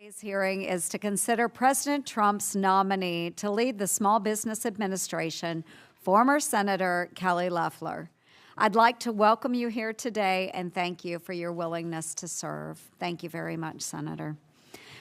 Today's hearing is to consider President Trump's nominee to lead the Small Business Administration, former Senator Kelly Loeffler. I'd like to welcome you here today and thank you for your willingness to serve. Thank you very much, Senator.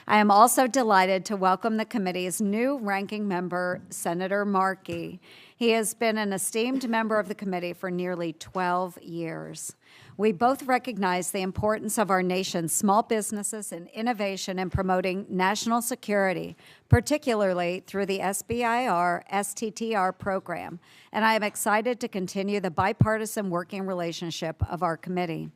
I am also delighted to welcome the committee's new ranking member, Senator Markey. He has been an esteemed member of the committee for nearly 12 years. We both recognize the importance of our nation's small businesses and innovation in promoting national security, particularly through the SBIR STTR program, and I am excited to continue the bipartisan working relationship of our committee.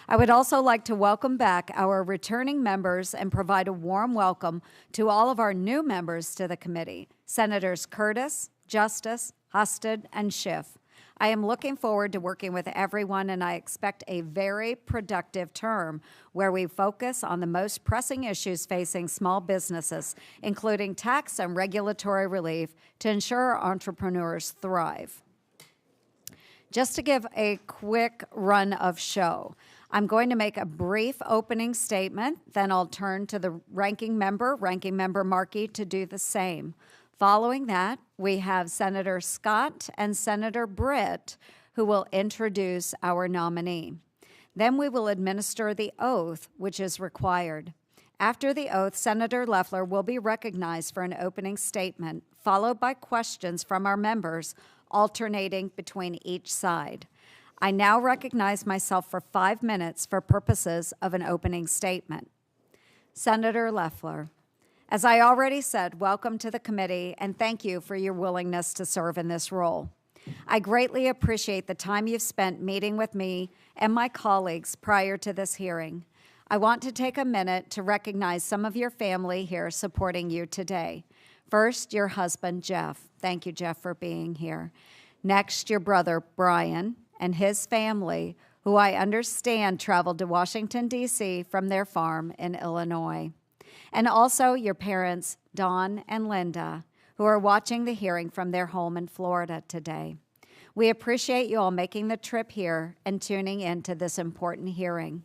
I would also like to welcome back our returning members and provide a warm welcome to all of our new members to the committee, Senators Curtis, Justice, Husted, and Schiff. I am looking forward to working with everyone, and I expect a very productive term where we focus on the most pressing issues facing small businesses, including tax and regulatory relief, to ensure our entrepreneurs thrive. Just to give a quick run of show, I'm going to make a brief opening statement, then I'll turn to the ranking member Markey, to do the same. Following that, we have Senator Scott and Senator Britt, who will introduce our nominee. Then we will administer the oath, which is required. After the oath, Senator Loeffler will be recognized for an opening statement, followed by questions from our members, alternating between each side. I now recognize myself for 5 minutes for purposes of an opening statement. Senator Loeffler, as I already said, welcome to the committee and thank you for your willingness to serve in this role. I greatly appreciate the time you've spent meeting with me and my colleagues prior to this hearing. I want to take a minute to recognize some of your family here supporting you today. First, your husband, Jeff. Thank you, Jeff, for being here. Next, your brother, Brian, and his family, who I understand traveled to Washington, D.C. from their farm in Illinois. And also your parents, Don and Linda, who are watching the hearing from their home in Florida today. We appreciate you all making the trip here and tuning in to this important hearing.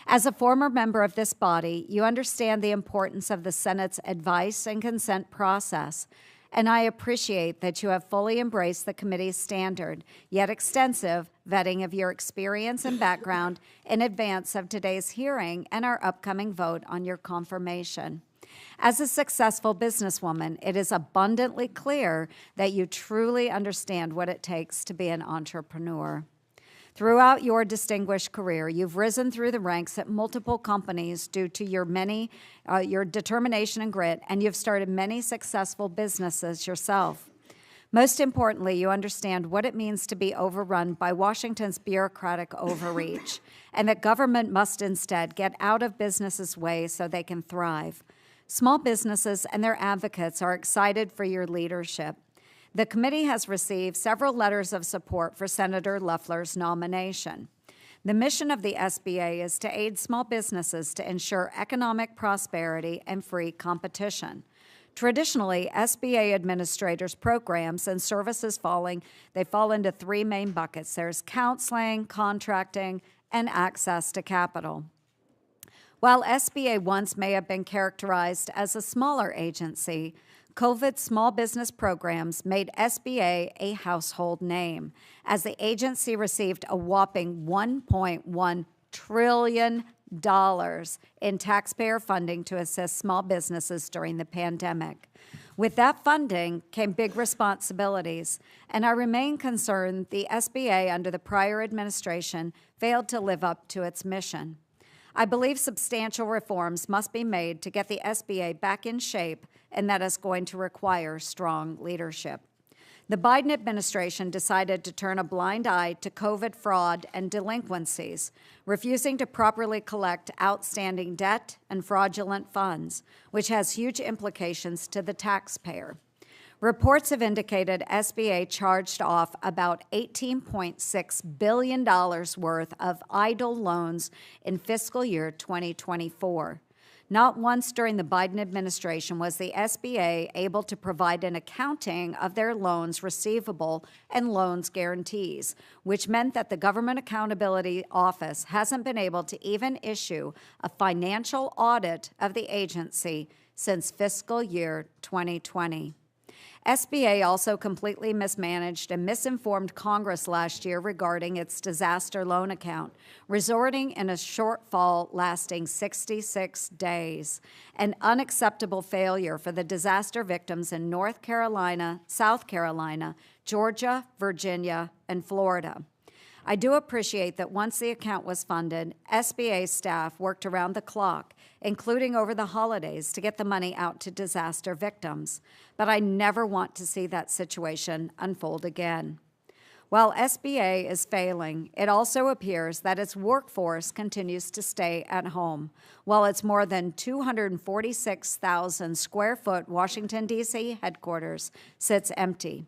As a former member of this body, you understand the importance of the Senate's advice and consent process, and I appreciate that you have fully embraced the committee's standard, yet extensive, vetting of your experience and background in advance of today's hearing and our upcoming vote on your confirmation. As a successful businesswoman, it is abundantly clear that you truly understand what it takes to be an entrepreneur. Throughout your distinguished career, you've risen through the ranks at multiple companies due to your determination and grit, and you've started many successful businesses yourself. Most importantly, you understand what it means to be overrun by Washington's bureaucratic overreach, and that government must instead get out of businesses' way so they can thrive. Small businesses and their advocates are excited for your leadership. The committee has received several letters of support for Senator Loeffler's nomination. The mission of the SBA is to aid small businesses to ensure economic prosperity and free competition. Traditionally, SBA administrators' programs and services fall into 3 main buckets. There's counseling, contracting, and access to capital. While SBA once may have been characterized as a smaller agency, COVID small business programs made SBA a household name, as the agency received a whopping $1.1 trillion in taxpayer funding to assist small businesses during the pandemic. With that funding came big responsibilities, and I remain concerned the SBA under the prior administration failed to live up to its mission. I believe substantial reforms must be made to get the SBA back in shape, and that is going to require strong leadership. The Biden administration decided to turn a blind eye to COVID fraud and delinquencies, refusing to properly collect outstanding debt and fraudulent funds, which has huge implications to the taxpayer. Reports have indicated SBA charged off about $18.6 billion worth of idle loans in fiscal year 2024. Not once during the Biden administration was the SBA able to provide an accounting of their loans receivable and loans guarantees, which meant that the Government Accountability Office hasn't been able to even issue a financial audit of the agency since fiscal year 2020. SBA also completely mismanaged and misinformed Congress last year regarding its disaster loan account, resulting in a shortfall lasting 66 days, an unacceptable failure for the disaster victims in North Carolina, South Carolina, Georgia, Virginia, and Florida. I do appreciate that once the account was funded, SBA staff worked around the clock, including over the holidays, to get the money out to disaster victims. But I never want to see that situation unfold again. While SBA is failing, it also appears that its workforce continues to stay at home, while its more than 246,000 square foot Washington, D.C. headquarters sits empty.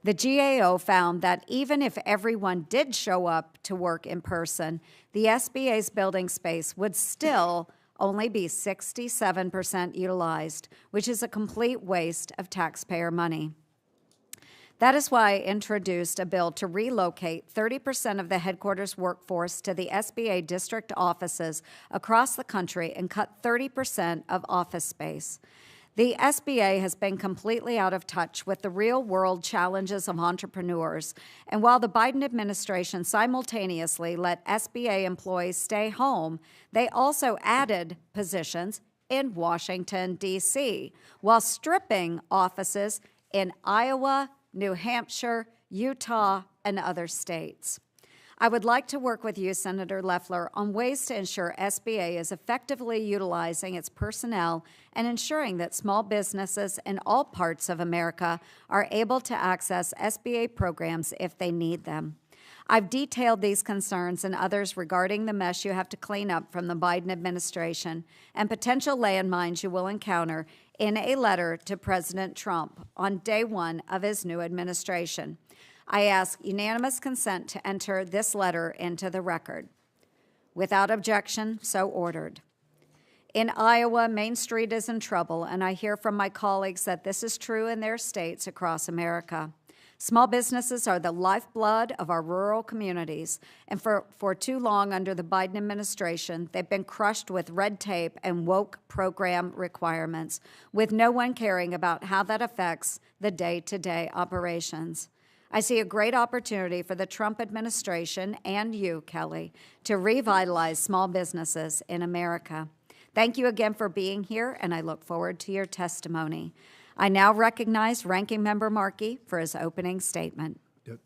The GAO found that even if everyone did show up to work in person, the SBA's building space would still only be 67% utilized, which is a complete waste of taxpayer money. That is why I introduced a bill to relocate 30% of the headquarters workforce to the SBA district offices across the country and cut 30% of office space. The SBA has been completely out of touch with the real-world challenges of entrepreneurs, and while the Biden administration simultaneously let SBA employees stay home, they also added positions in Washington, D.C., while stripping offices in Iowa, New Hampshire, Utah, and other states. I would like to work with you, Senator Loeffler, on ways to ensure SBA is effectively utilizing its personnel and ensuring that small businesses in all parts of America are able to access SBA programs if they need them. I've detailed these concerns and others regarding the mess you have to clean up from the Biden administration and potential landmines you will encounter in a letter to President Trump on day one of his new administration. I ask unanimous consent to enter this letter into the record. Without objection, so ordered. In Iowa, Main Street is in trouble, and I hear from my colleagues that this is true in their states across America. Small businesses are the lifeblood of our rural communities, and for too long under the Biden administration, they've been crushed with red tape and woke program requirements, with no one caring about how that affects the day-to-day operations. I see a great opportunity for the Trump administration and you, Kelly, to revitalize small businesses in America. Thank you again for being here, and I look forward to your testimony. I now recognize Ranking Member Markey for his opening statement.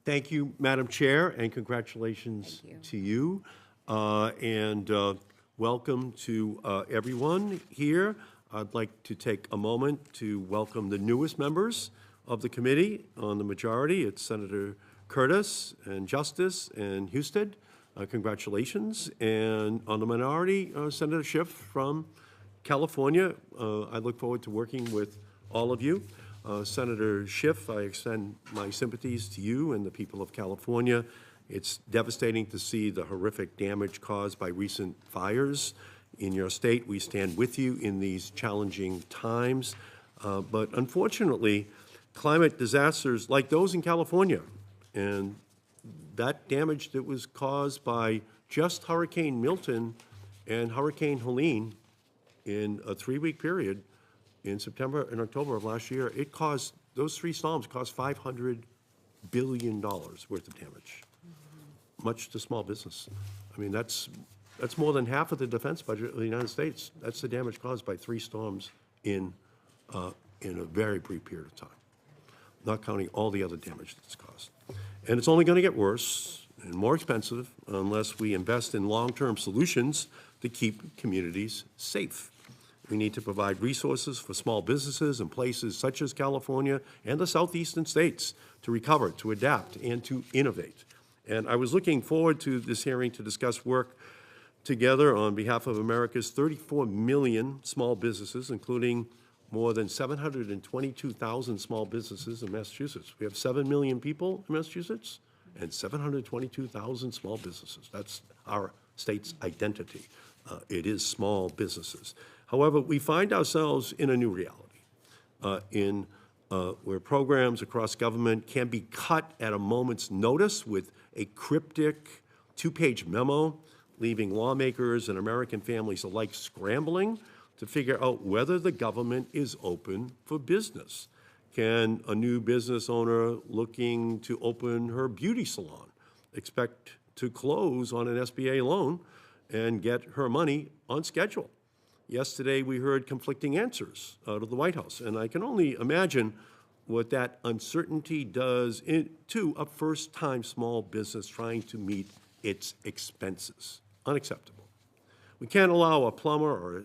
Thank you, Madam Chair, and congratulations to you. Welcome to everyone here. I'd like to take a moment to welcome the newest members of the committee. On the majority, it's Senator Curtis and Justice and Husted. Congratulations. And on the minority, Senator Schiff from California. I look forward to working with all of you. Senator Schiff, I extend my sympathies to you and the people of California. It's devastating to see the horrific damage caused by recent fires in your state. We stand with you in these challenging times. But unfortunately, climate disasters like those in California and that damage that was caused by just Hurricane Milton and Hurricane Helene in a 3-week period in September and October of last year, those three storms cost $500 billion worth of damage, much to small business. I mean, that's more than half of the defense budget of the United States. That's the damage caused by 3 storms in a very brief period of time, not counting all the other damage that's caused. And it's only going to get worse and more expensive unless we invest in long-term solutions to keep communities safe. We need to provide resources for small businesses in places such as California and the southeastern states to recover, to adapt, and to innovate. And I was looking forward to this hearing to discuss work together on behalf of America's 34 million small businesses, including more than 722,000 small businesses in Massachusetts. We have 7 million people in Massachusetts and 722,000 small businesses. That's our state's identity. It is small businesses. However, we find ourselves in a new reality, where programs across government can be cut at a moment's notice with a cryptic two-page memo, leaving lawmakers and American families alike scrambling to figure out whether the government is open for business. Can a new business owner looking to open her beauty salon expect to close on an SBA loan and get her money on schedule? Yesterday, we heard conflicting answers out of the White House, and I can only imagine what that uncertainty does to a first-time small business trying to meet its expenses. Unacceptable. We can't allow a plumber or a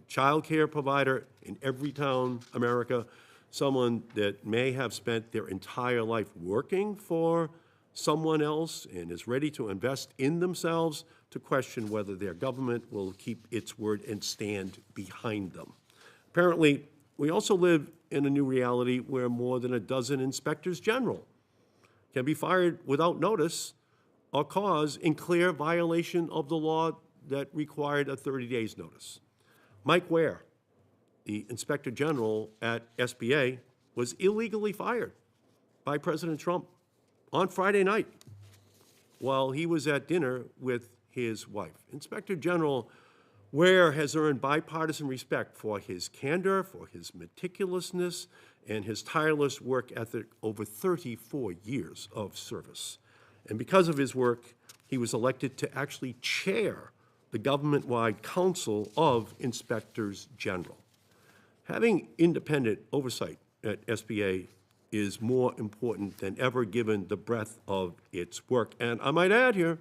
child care provider in every town, America, someone that may have spent their entire life working for someone else and is ready to invest in themselves, to question whether their government will keep its word and stand behind them. Apparently, we also live in a new reality where more than a dozen inspectors general can be fired without notice or cause in clear violation of the law that required a 30 days notice. Mike Ware, the inspector general at SBA, was illegally fired by President Trump on Friday night while he was at dinner with his wife. Inspector General Ware has earned bipartisan respect for his candor, for his meticulousness, and his tireless work ethic over 34 years of service. And because of his work, he was elected to actually chair the government-wide Council of Inspectors General. Having independent oversight at SBA is more important than ever given the breadth of its work. And I might add here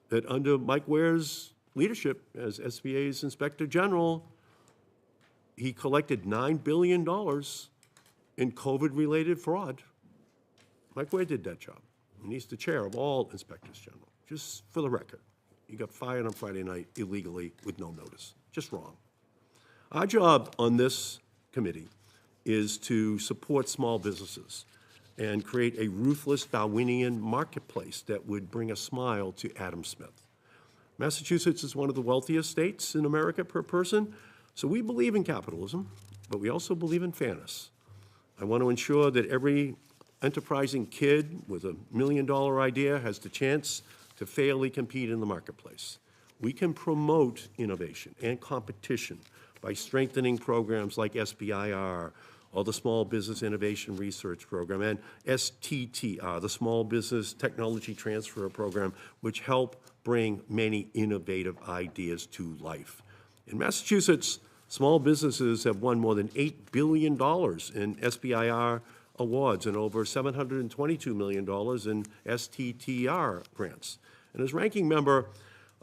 that under Mike Ware's leadership as SBA's Inspector General, he collected $9 billion in COVID-related fraud. Mike Ware did that job, and he's the chair of all Inspectors General. Just for the record, he got fired on Friday night illegally with no notice. Just wrong. Our job on this committee is to support small businesses and create a ruthless Darwinian marketplace that would bring a smile to Adam Smith. Massachusetts is one of the wealthiest states in America per person, so we believe in capitalism, but we also believe in fairness. I want to ensure that every enterprising kid with $1 million idea has the chance to fairly compete in the marketplace. We can promote innovation and competition by strengthening programs like SBIR, or the Small Business Innovation Research Program, and STTR, the Small Business Technology Transfer Program, which help bring many innovative ideas to life. In Massachusetts, small businesses have won more than $8 billion in SBIR awards and over $722 million in STTR grants. And as ranking member,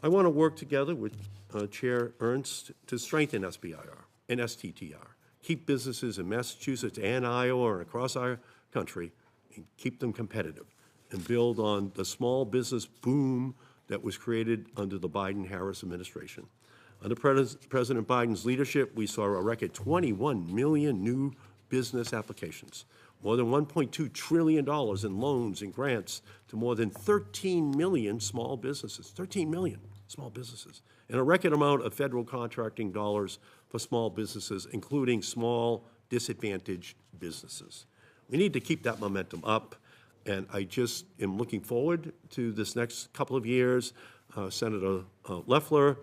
I want to work together with Chair Ernst to strengthen SBIR and STTR, keep businesses in Massachusetts and Iowa and across our country, and keep them competitive, and build on the small business boom that was created under the Biden-Harris administration. Under President Biden's leadership, we saw a record 21 million new business applications, more than $1.2 trillion in loans and grants to more than 13 million small businesses, 13 million small businesses, and a record amount of federal contracting dollars for small businesses, including small disadvantaged businesses. We need to keep that momentum up, and I just am looking forward to this next couple of years. Senator Loeffler,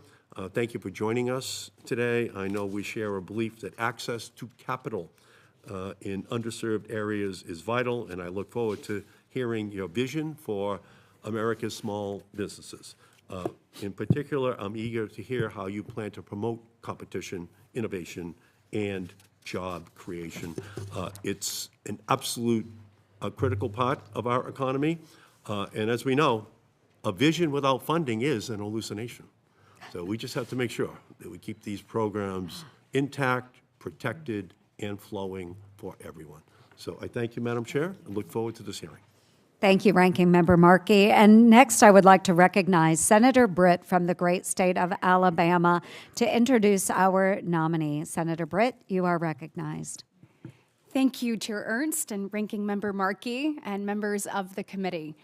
thank you for joining us today. I know we share a belief that access to capital in underserved areas is vital, and I look forward to hearing your vision for America's small businesses. In particular, I'm eager to hear how you plan to promote competition, innovation, and job creation. It's an absolute critical part of our economy, and as we know, a vision without funding is an hallucination. So we just have to make sure that we keep these programs intact, protected, and flowing for everyone. So I thank you, Madam Chair, and look forward to this hearing. Thank you, Ranking Member Markey. And next, I would like to recognize Senator Britt from the great state of Alabama to introduce our nominee. Senator Britt, you are recognized. Thank you, Chair Ernst and Ranking Member Markey and members of the committee.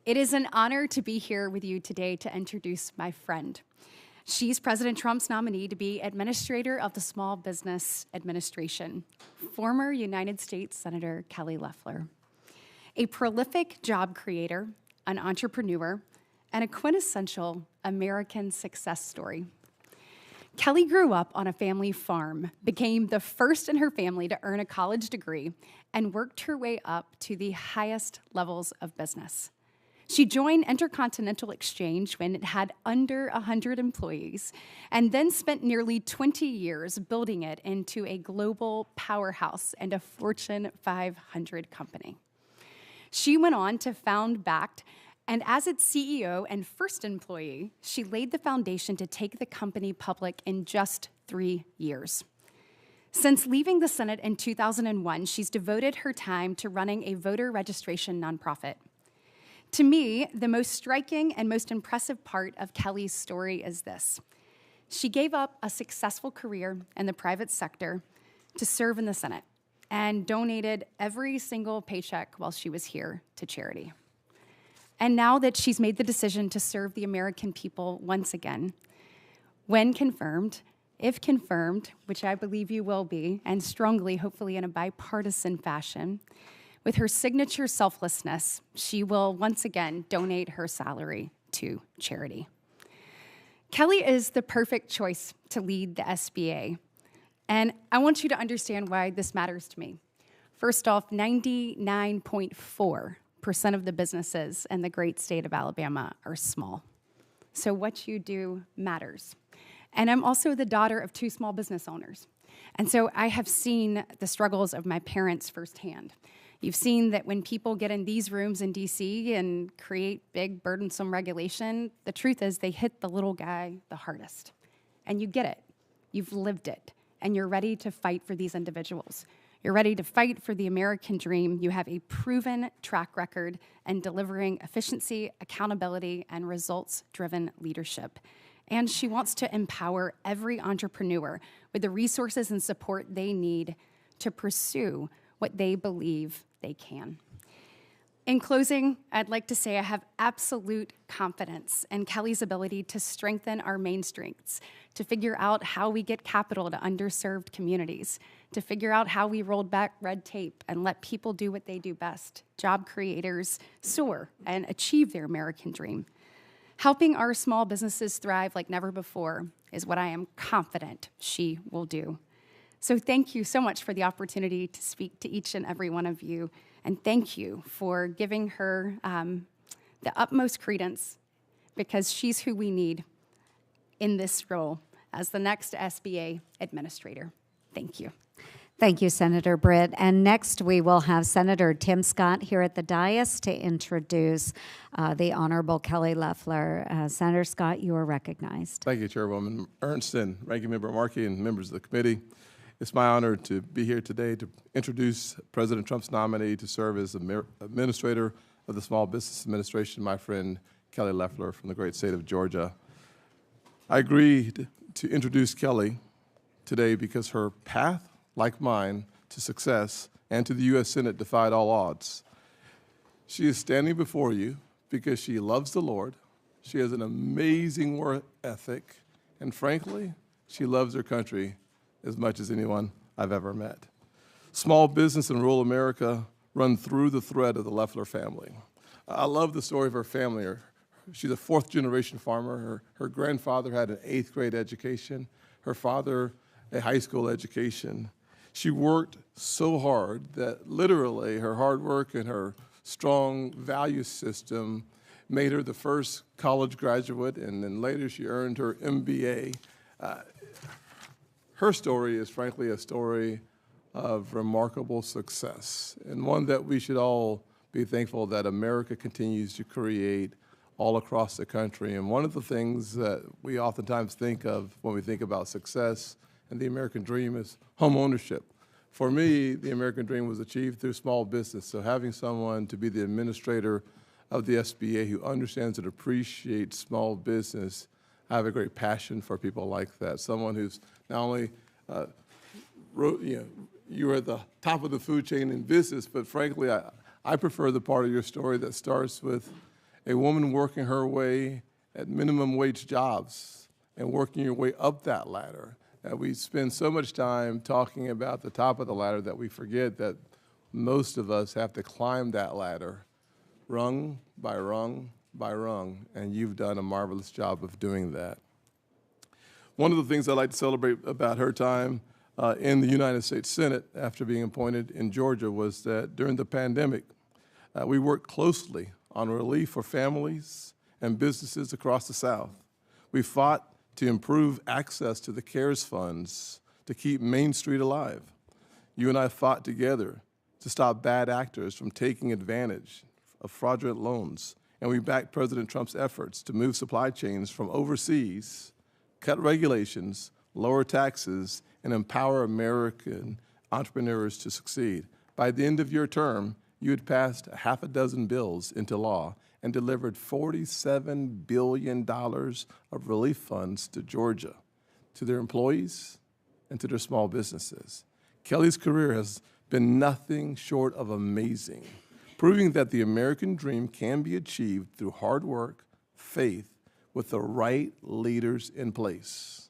It is an honor to be here with you today to introduce my friend. She's President Trump's nominee to be Administrator of the Small Business Administration, former United States Senator Kelly Loeffler. A prolific job creator, an entrepreneur, and a quintessential American success story. Kelly grew up on a family farm, became the first in her family to earn a college degree, and worked her way up to the highest levels of business. She joined Intercontinental Exchange when it had under 100 employees, and then spent nearly 20 years building it into a global powerhouse and a Fortune 500 company. She went on to found Bakkt, and as its CEO and first employee, she laid the foundation to take the company public in just 3 years. Since leaving the Senate in 2001, she's devoted her time to running a voter registration nonprofit. To me, the most striking and most impressive part of Kelly's story is this. She gave up a successful career in the private sector to serve in the Senate and donated every single paycheck while she was here to charity. And now that she's made the decision to serve the American people once again, when confirmed, if confirmed, which I believe you will be, and strongly, hopefully in a bipartisan fashion, with her signature selflessness, she will once again donate her salary to charity. Kelly is the perfect choice to lead the SBA, and I want you to understand why this matters to me. First off, 99.4% of the businesses in the great state of Alabama are small. So what you do matters. And I'm also the daughter of 2 small business owners. And so I have seen the struggles of my parents firsthand. You've seen that when people get in these rooms in DC and create big, burdensome regulation, the truth is they hit the little guy the hardest. And you get it. You've lived it. And you're ready to fight for these individuals. You're ready to fight for the American dream. You have a proven track record in delivering efficiency, accountability, and results-driven leadership. And she wants to empower every entrepreneur with the resources and support they need to pursue what they believe they can. In closing, I'd like to say I have absolute confidence in Kelly's ability to strengthen our main strengths, to figure out how we get capital to underserved communities, to figure out how we rolled back red tape and let people do what they do best, job creators soar and achieve their American dream. Helping our small businesses thrive like never before is what I am confident she will do. So thank you so much for the opportunity to speak to each and every one of you, and thank you for giving her the utmost credence, because she's who we need in this role as the next SBA administrator. Thank you. Thank you, Senator Britt. And next, we will have Senator Tim Scott here at the dais to introduce the Honorable Kelly Loeffler. Senator Scott, you are recognized. Thank you, Chairwoman Ernst and Ranking Member Markey and members of the committee. It's my honor to be here today to introduce President Trump's nominee to serve as Administrator of the Small Business Administration, my friend Kelly Loeffler from the great state of Georgia. I agreed to introduce Kelly today because her path, like mine, to success and to the U.S. Senate defied all odds. She is standing before you because she loves the Lord, she has an amazing work ethic, and frankly, she loves her country as much as anyone I've ever met. Small business in rural America run through the thread of the Loeffler family. I love the story of her family. She's a 4th-generation farmer. Her grandfather had an 8th grade education, her father a high school education. She worked so hard that literally her hard work and her strong value system made her the first college graduate, and then later she earned her MBA. Her story is frankly a story of remarkable success, and one that we should all be thankful that America continues to create all across the country. And one of the things that we oftentimes think of when we think about success and the American dream is home ownership. For me, the American dream was achieved through small business, so having someone to be the administrator of the SBA who understands and appreciates small business, I have a great passion for people like that. Someone who's not only, you're at the top of the food chain in business, but frankly, I prefer the part of your story that starts with a woman working her way at minimum wage jobs and working your way up that ladder. And we spend so much time talking about the top of the ladder that we forget that most of us have to climb that ladder rung by rung by rung, and you've done a marvelous job of doing that. One of the things I'd like to celebrate about her time in the United States Senate after being appointed in Georgia was that during the pandemic, we worked closely on relief for families and businesses across the South. We fought to improve access to the CARES funds to keep Main Street alive. You and I fought together to stop bad actors from taking advantage of fraudulent loans, and we backed President Trump's efforts to move supply chains from overseas, cut regulations, lower taxes, and empower American entrepreneurs to succeed. By the end of your term, you had passed half a dozen bills into law and delivered $47 billion of relief funds to Georgia, to their employees and to their small businesses. Kelly's career has been nothing short of amazing, proving that the American dream can be achieved through hard work, faith, with the right leaders in place.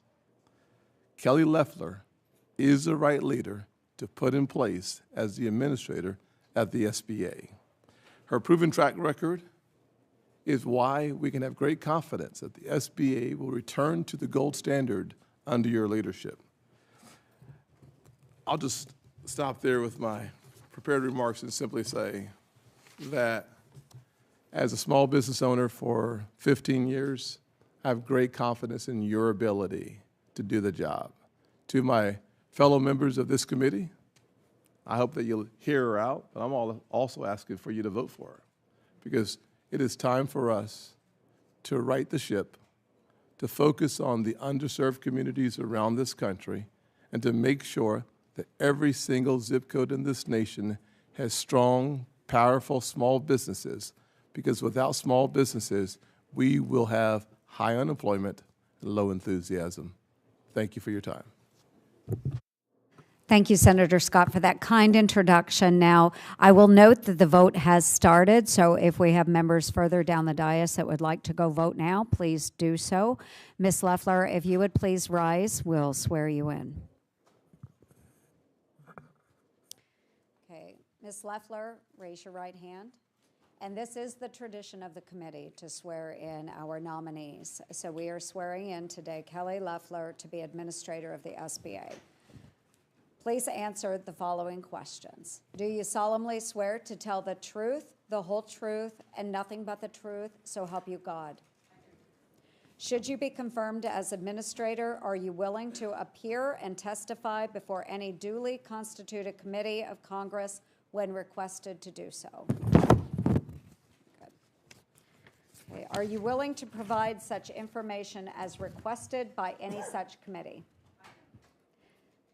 Kelly Loeffler is the right leader to put in place as the administrator at the SBA. Her proven track record is why we can have great confidence that the SBA will return to the gold standard under your leadership. I'll just stop there with my prepared remarks and simply say that as a small business owner for 15 years, I have great confidence in your ability to do the job. To my fellow members of this committee, I hope that you'll hear her out, but I'm also asking for you to vote for her, because it is time for us to right the ship, to focus on the underserved communities around this country, and to make sure that every single zip code in this nation has strong, powerful small businesses, because without small businesses, we will have high unemployment and low enthusiasm. Thank you for your time. Thank you, Senator Scott, for that kind introduction. Now, I will note that the vote has started, so if we have members further down the dais that would like to go vote now, please do so. Ms. Loeffler, if you would please rise, we'll swear you in. Okay, Ms. Loeffler, raise your right hand. And this is the tradition of the committee to swear in our nominees. So we are swearing in today Kelly Loeffler to be administrator of the SBA. Please answer the following questions. Do you solemnly swear to tell the truth, the whole truth, and nothing but the truth, so help you God? Should you be confirmed as administrator, are you willing to appear and testify before any duly constituted committee of Congress when requested to do so? Okay. Are you willing to provide such information as requested by any such committee?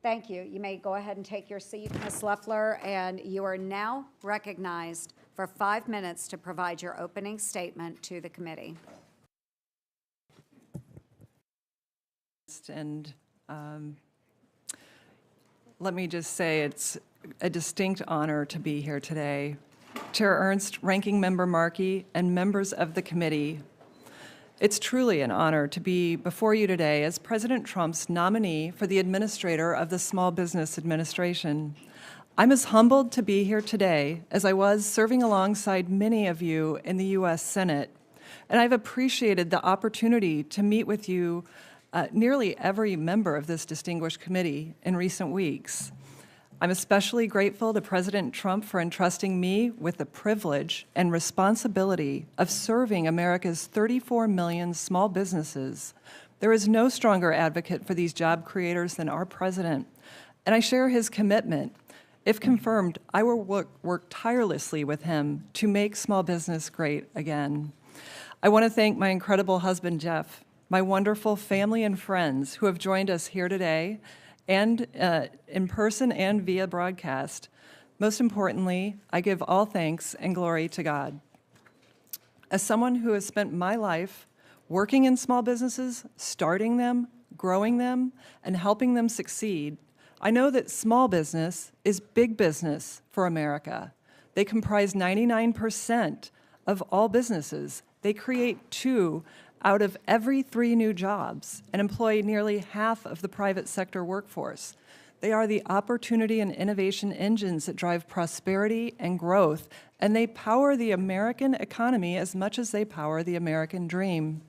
Thank you. You may go ahead and take your seat, Ms. Loeffler, and you are now recognized for 5 minutes to provide your opening statement to the committee. And let me just say it's a distinct honor to be here today. Chair Ernst, Ranking Member Markey, and members of the committee, it's truly an honor to be before you today as President Trump's nominee for the administrator of the Small Business Administration. I'm as humbled to be here today as I was serving alongside many of you in the U.S. Senate, and I've appreciated the opportunity to meet with you, nearly every member of this distinguished committee, in recent weeks. I'm especially grateful to President Trump for entrusting me with the privilege and responsibility of serving America's 34 million small businesses. There is no stronger advocate for these job creators than our president, and I share his commitment. If confirmed, I will work tirelessly with him to make small business great again. I want to thank my incredible husband, Jeff, my wonderful family and friends who have joined us here today, and in person and via broadcast. Most importantly, I give all thanks and glory to God. As someone who has spent my life working in small businesses, starting them, growing them, and helping them succeed, I know that small business is big business for America. They comprise 99% of all businesses. They create 2 out of every 3 new jobs and employ nearly half of the private sector workforce. They are the opportunity and innovation engines that drive prosperity and growth, and they power the American economy as much as they power the American dream.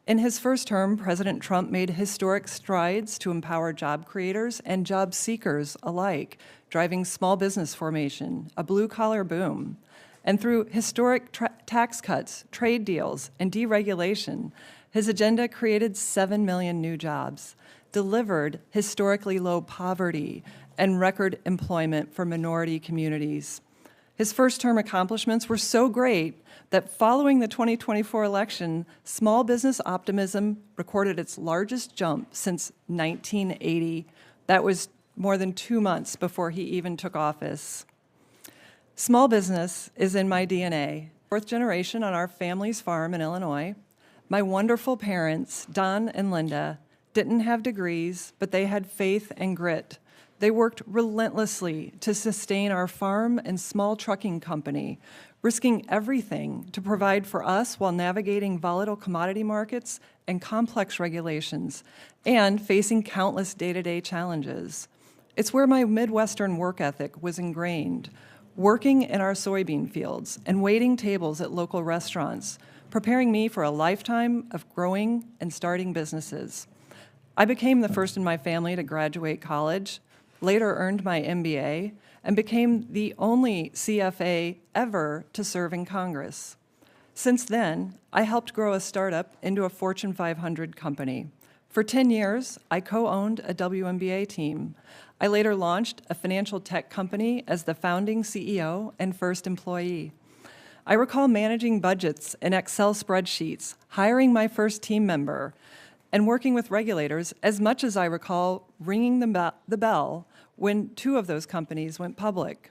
In his first term, President Trump made historic strides to empower job creators and job seekers alike, driving small business formation, a blue-collar boom. And through historic tax cuts, trade deals, and deregulation, his agenda created 7 million new jobs, delivered historically low poverty, and record employment for minority communities. His first-term accomplishments were so great that following the 2024 election, small business optimism recorded its largest jump since 1980. That was more than 2 months before he even took office. Small business is in my DNA. 4th generation on our family's farm in Illinois. My wonderful parents, Don and Linda, didn't have degrees, but they had faith and grit. They worked relentlessly to sustain our farm and small trucking company, risking everything to provide for us while navigating volatile commodity markets and complex regulations, and facing countless day-to-day challenges. It's where my Midwestern work ethic was ingrained, working in our soybean fields and waiting tables at local restaurants, preparing me for a lifetime of growing and starting businesses. I became the first in my family to graduate college, later earned my MBA, and became the only CFA ever to serve in Congress. Since then, I helped grow a startup into a Fortune 500 company. For 10 years, I co-owned a WNBA team. I later launched a financial tech company as the founding CEO and first employee. I recall managing budgets in Excel spreadsheets, hiring my first team member, and working with regulators as much as I recall ringing the bell when 2 of those companies went public.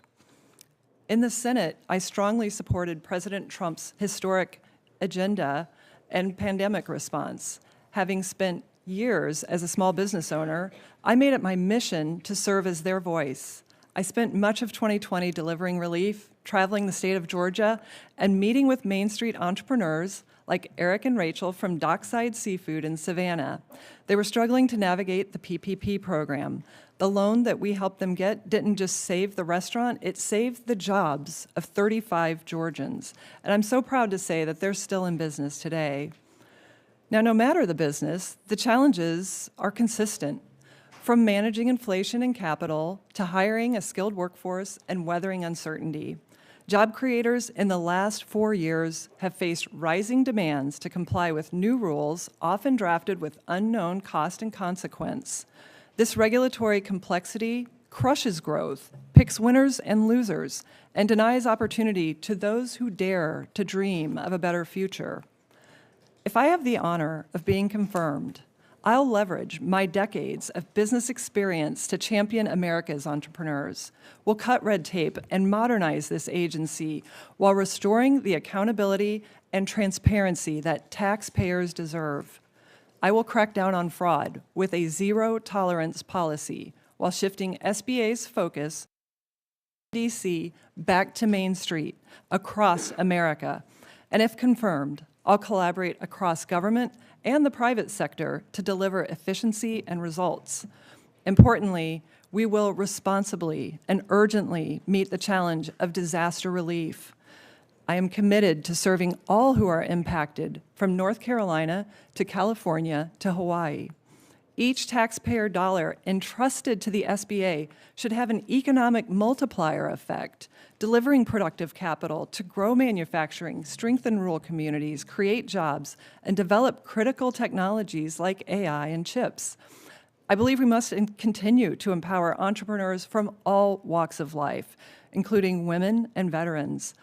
In the Senate, I strongly supported President Trump's historic agenda and pandemic response. Having spent years as a small business owner, I made it my mission to serve as their voice. I spent much of 2020 delivering relief, traveling the state of Georgia, and meeting with Main Street entrepreneurs like Eric and Rachel from Dockside Seafood in Savannah. They were struggling to navigate the PPP program. The loan that we helped them get didn't just save the restaurant, it saved the jobs of 35 Georgians. And I'm so proud to say that they're still in business today. Now, no matter the business, the challenges are consistent. From managing inflation and capital to hiring a skilled workforce and weathering uncertainty. Job creators in the last 4 years have faced rising demands to comply with new rules, often drafted with unknown cost and consequence. This regulatory complexity crushes growth, picks winners and losers, and denies opportunity to those who dare to dream of a better future. If I have the honor of being confirmed, I'll leverage my decades of business experience to champion America's entrepreneurs. We'll cut red tape and modernize this agency while restoring the accountability and transparency that taxpayers deserve. I will crack down on fraud with a zero-tolerance policy while shifting SBA's focus from D.C. back to Main Street across America. And if confirmed, I'll collaborate across government and the private sector to deliver efficiency and results. Importantly, we will responsibly and urgently meet the challenge of disaster relief. I am committed to serving all who are impacted, from North Carolina to California to Hawaii. Each taxpayer dollar entrusted to the SBA should have an economic multiplier effect, delivering productive capital to grow manufacturing, strengthen rural communities, create jobs, and develop critical technologies like AI and chips. I believe we must continue to empower entrepreneurs from all walks of life, including women and veterans.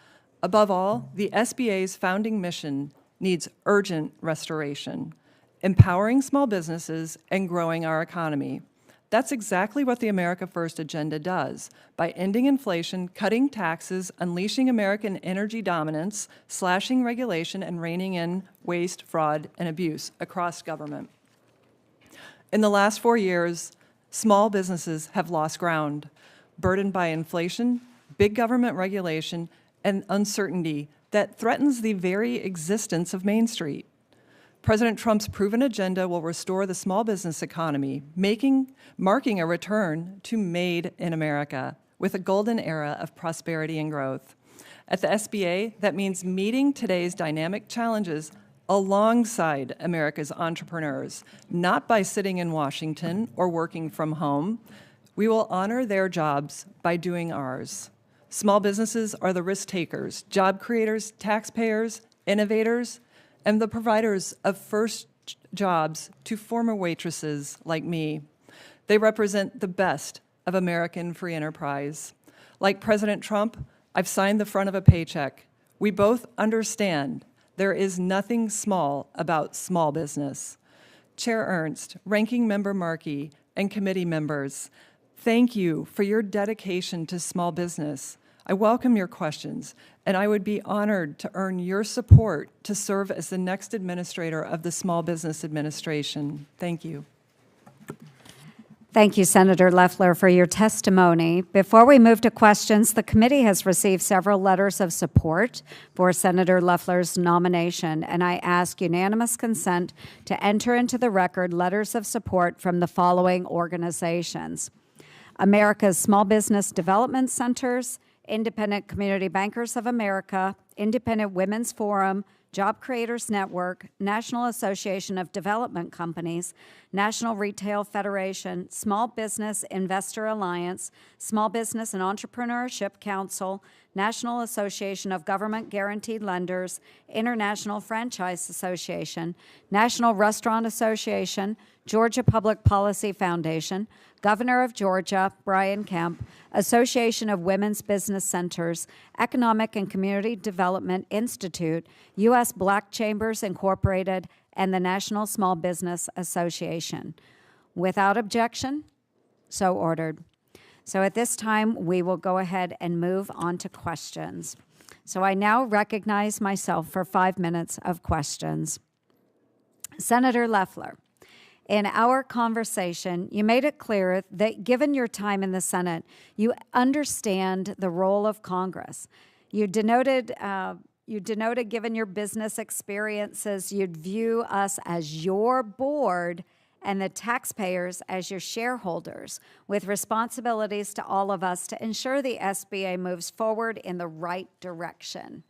Above all, the SBA's founding mission needs urgent restoration, empowering small businesses and growing our economy. That's exactly what the America First agenda does, by ending inflation, cutting taxes, unleashing American energy dominance, slashing regulation, and reining in waste, fraud, and abuse across government. In the last 4 years, small businesses have lost ground, burdened by inflation, big government regulation, and uncertainty that threatens the very existence of Main Street. President Trump's proven agenda will restore the small business economy, marking a return to Made in America with a golden era of prosperity and growth. At the SBA, that means meeting today's dynamic challenges alongside America's entrepreneurs, not by sitting in Washington or working from home. We will honor their jobs by doing ours. Small businesses are the risk takers, job creators, taxpayers, innovators, and the providers of first jobs to former waitresses like me. They represent the best of American free enterprise. Like President Trump, I've signed the front of a paycheck. We both understand there is nothing small about small business. Chair Ernst, Ranking Member Markey, and committee members, thank you for your dedication to small business. I welcome your questions, and I would be honored to earn your support to serve as the next administrator of the Small Business Administration. Thank you. Thank you, Senator Loeffler, for your testimony. Before we move to questions, the committee has received several letters of support for Senator Loeffler's nomination, and I ask unanimous consent to enter into the record letters of support from the following organizations: America's Small Business Development Centers, Independent Community Bankers of America, Independent Women's Forum, Job Creators Network, National Association of Development Companies, National Retail Federation, Small Business Investor Alliance, Small Business and Entrepreneurship Council, National Association of Government Guaranteed Lenders, International Franchise Association, National Restaurant Association, Georgia Public Policy Foundation, Governor of Georgia, Brian Kemp, Association of Women's Business Centers, Economic and Community Development Institute, U.S. Black Chambers Incorporated, and the National Small Business Association. Without objection, so ordered. So at this time, we will go ahead and move on to questions. So I now recognize myself for 5 minutes of questions. Senator Loeffler, in our conversation, you made it clear that given your time in the Senate, you understand the role of Congress. You denoted, given your business experiences, you'd view us as your board and the taxpayers as your shareholders, with responsibilities to all of us to ensure the SBA moves forward in the right direction.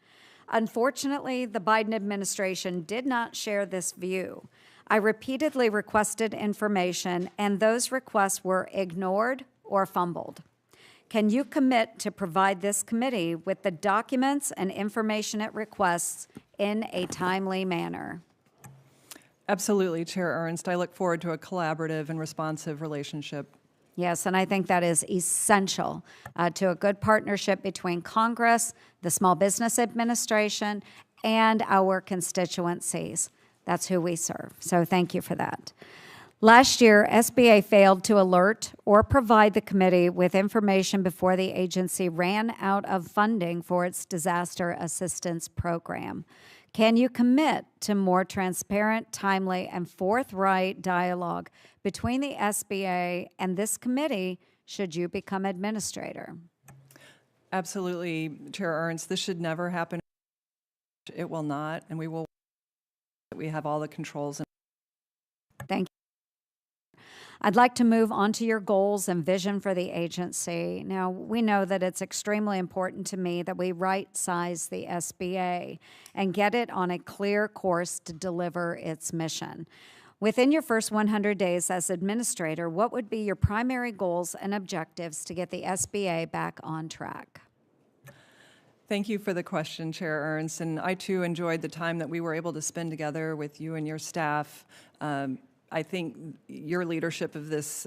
Unfortunately, the Biden administration did not share this view. I repeatedly requested information, and those requests were ignored or fumbled. Can you commit to provide this committee with the documents and information it requests in a timely manner? Absolutely, Chair Ernst. I look forward to a collaborative and responsive relationship. Yes, and I think that is essential to a good partnership between Congress, the Small Business Administration, and our constituencies. That's who we serve. So thank you for that. Last year, SBA failed to alert or provide the committee with information before the agency ran out of funding for its disaster assistance program. Can you commit to more transparent, timely, and forthright dialogue between the SBA and this committee should you become administrator? Absolutely, Chair Ernst. This should never happen. It will not, and we have all the controls. Thank you. I'd like to move on to your goals and vision for the agency. Now, we know that it's extremely important to me that we right-size the SBA and get it on a clear course to deliver its mission. Within your first 100 days as administrator, what would be your primary goals and objectives to get the SBA back on track? Thank you for the question, Chair Ernst, and I too enjoyed the time that we were able to spend together with you and your staff. I think your leadership of this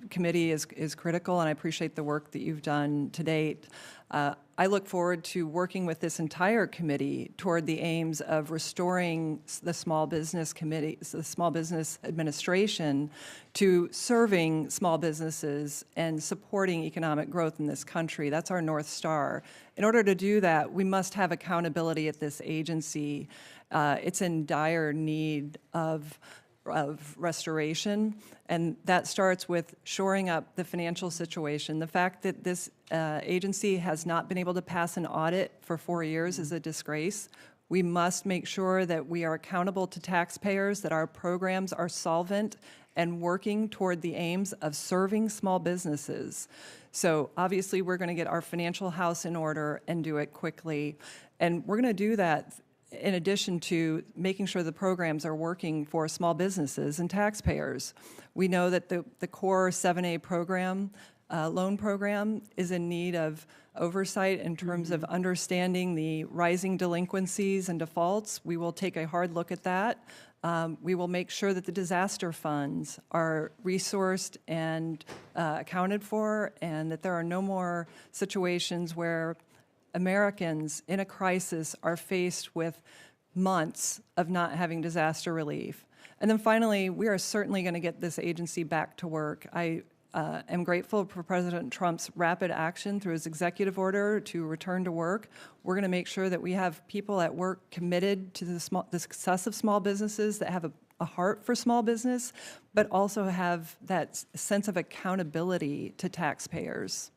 committee is critical, and I appreciate the work that you've done to date. I look forward to working with this entire committee toward the aims of restoring the Small Business Committee, the Small Business Administration, to serving small businesses and supporting economic growth in this country. That's our North Star. In order to do that, we must have accountability at this agency. It's in dire need of restoration, and that starts with shoring up the financial situation. The fact that this agency has not been able to pass an audit for 4 years is a disgrace. We must make sure that we are accountable to taxpayers, that our programs are solvent and working toward the aims of serving small businesses. So obviously, we're going to get our financial house in order and do it quickly. And we're going to do that in addition to making sure the programs are working for small businesses and taxpayers. We know that the core 7A program, loan program, is in need of oversight in terms of understanding the rising delinquencies and defaults. We will take a hard look at that. We will make sure that the disaster funds are resourced and accounted for, and that there are no more situations where Americans in a crisis are faced with months of not having disaster relief. And then finally, we are certainly going to get this agency back to work. I am grateful for President Trump's rapid action through his executive order to return to work. We're going to make sure that we have people at work committed to the success of small businesses, that have a heart for small business, but also have that sense of accountability to taxpayers.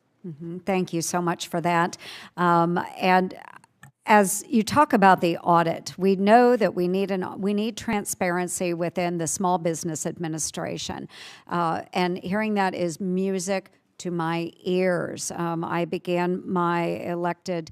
Thank you so much for that. And as you talk about the audit, we know that we need transparency within the Small Business Administration, and hearing that is music to my ears. I began my elected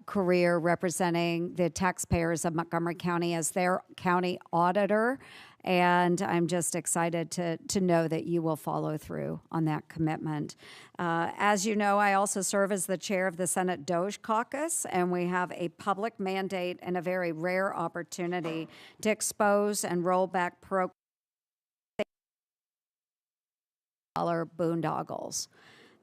career representing the taxpayers of Montgomery County as their county auditor. And I'm just excited to know that you will follow through on that commitment. As you know, I also serve as the chair of the Senate DOJ caucus, and we have a public mandate and a very rare opportunity to expose and roll back boondoggles.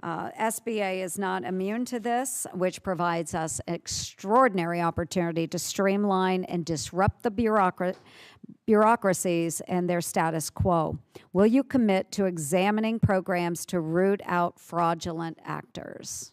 SBA is not immune to this, which provides us an extraordinary opportunity to streamline and disrupt the bureaucracies and their status quo. Will you commit to examining programs to root out fraudulent actors?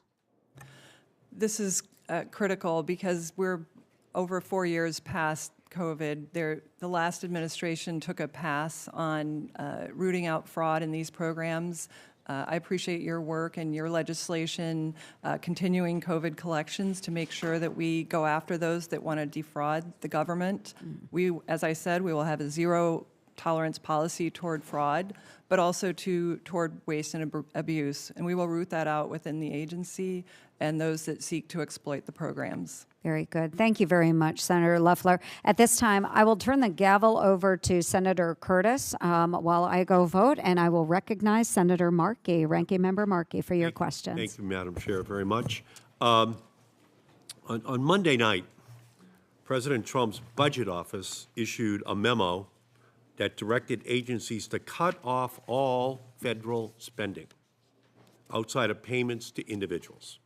This is critical because we're over 4 years past COVID. The last administration took a pass on rooting out fraud in these programs. I appreciate your work and your legislation continuing COVID collections to make sure that we go after those that want to defraud the government. We, as I said, we will have a zero tolerance policy toward fraud, but also toward waste and abuse. And we will root that out within the agency and those that seek to exploit the programs. Very good. Thank you very much, Senator Loeffler. At this time, I will turn the gavel over to Senator Curtis while I go vote, and I will recognize Senator Markey, Ranking Member Markey, for your questions. Thank you, Madam Chair, very much. On Monday night, President Trump's budget office issued a memo that directed agencies to cut off all federal spending outside of payments to individuals.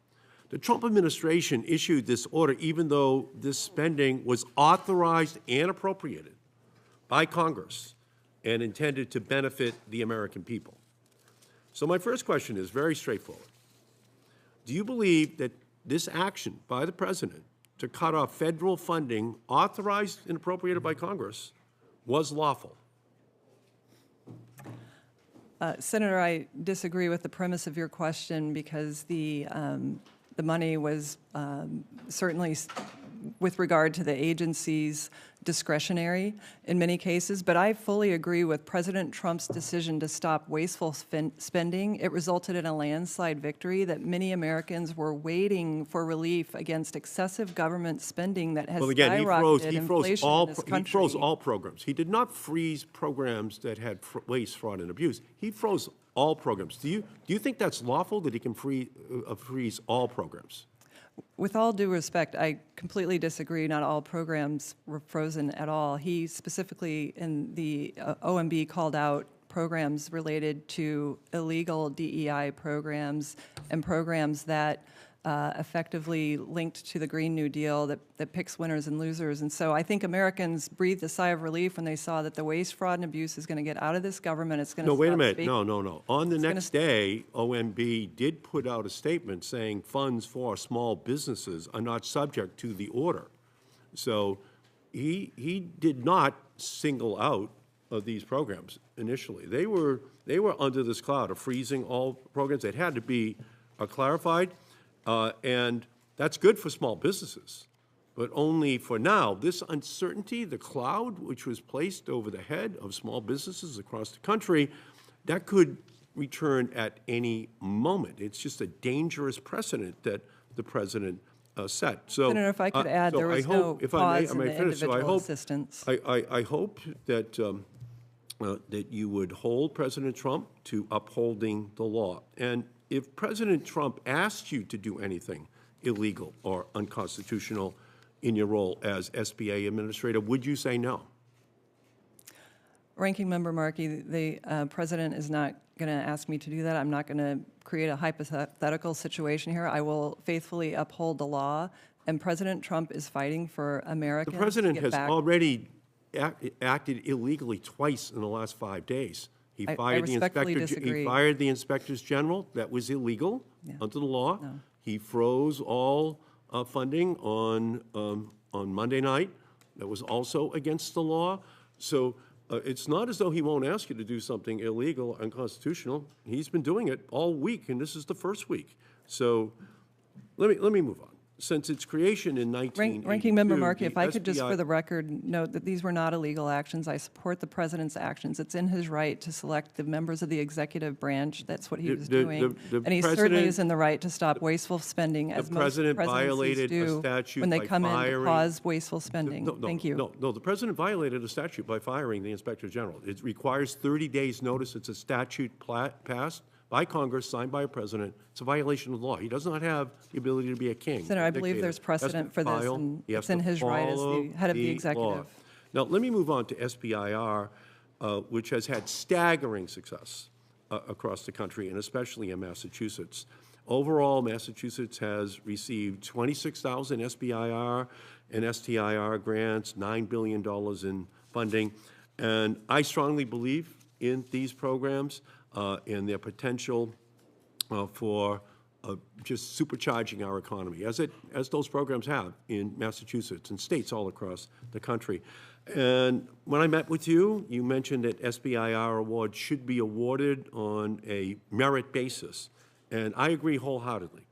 The Trump administration issued this order even though this spending was authorized and appropriated by Congress and intended to benefit the American people. So my first question is very straightforward. Do you believe that this action by the President to cut off federal funding authorized and appropriated by Congress was lawful? Senator, I disagree with the premise of your question because the money was certainly, with regard to the agency's discretionary in many cases, but I fully agree with President Trump's decision to stop wasteful spending. It resulted in a landslide victory that many Americans were waiting for relief against excessive government spending that has skyrocketed inflation in this country. He froze all programs. He did not freeze programs that had waste, fraud, and abuse. He froze all programs. Do you think that's lawful, that he can freeze all programs? With all due respect, I completely disagree. Not all programs were frozen at all. He specifically, in the OMB, called out programs related to illegal DEI programs and programs that effectively linked to the Green New Deal that picks winners and losers. And so I think Americans breathed a sigh of relief when they saw that the waste, fraud, and abuse is going to get out of this government. It's going to No, wait a minute. No. On the next day, OMB did put out a statement saying funds for small businesses are not subject to the order. So he did not single out of these programs initially. They were under this cloud of freezing all programs that had to be clarified. And that's good for small businesses. but only for now. This uncertainty, the cloud which was placed over the head of small businesses across the country, that could return at any moment. It's just a dangerous precedent that the president set. So, Senator, if I could add, there was no pause in the individual assistance. I hope that that you would hold President Trump to upholding the law. And if President Trump asked you to do anything illegal or unconstitutional in your role as SBA administrator, would you say no? Ranking Member Markey, the president is not going to ask me to do that. I'm not going to create a hypothetical situation here. I will faithfully uphold the law, and President Trump is fighting for Americans. The president to get has back. already acted illegally twice in the last 5 days. He fired the respectfully inspector. disagree. He fired the inspectors general. That was illegal under the law. No. He froze all funding on Monday night. That was also against the law. So it's not as though he won't ask you to do something illegal, unconstitutional. He's been doing it all week, and this is the first week. So let me move on. Since its creation in 1982, Ranking Member Markey, if I could just SBI for the record note that these were not illegal actions. I support the president's actions. It's in his right to select the members of the executive branch. That's what he was doing. And he certainly is in the right to stop wasteful spending, as most president presidencies violated a do statute when they by come in to firing- cause wasteful spending. Thank you. No, the president violated a statute by firing the inspector general. It requires 30 days' notice. It's a statute passed by Congress, signed by a president. It's a violation of the law. He does not have the ability to be a king. Senator, a I believe dictator. there's precedent for this, and He has it's in to his right as the follow head of the law. executive. Now, let me move on to SBIR, which has had staggering success across the country, and especially in Massachusetts. Overall, Massachusetts has received 26,000 SBIR and STIR grants, $9 billion in funding. And I strongly believe in these programs and their potential for just supercharging our economy, as those programs have in Massachusetts and states all across the country. And when I met with you, you mentioned that SBIR awards should be awarded on a merit basis. And I agree wholeheartedly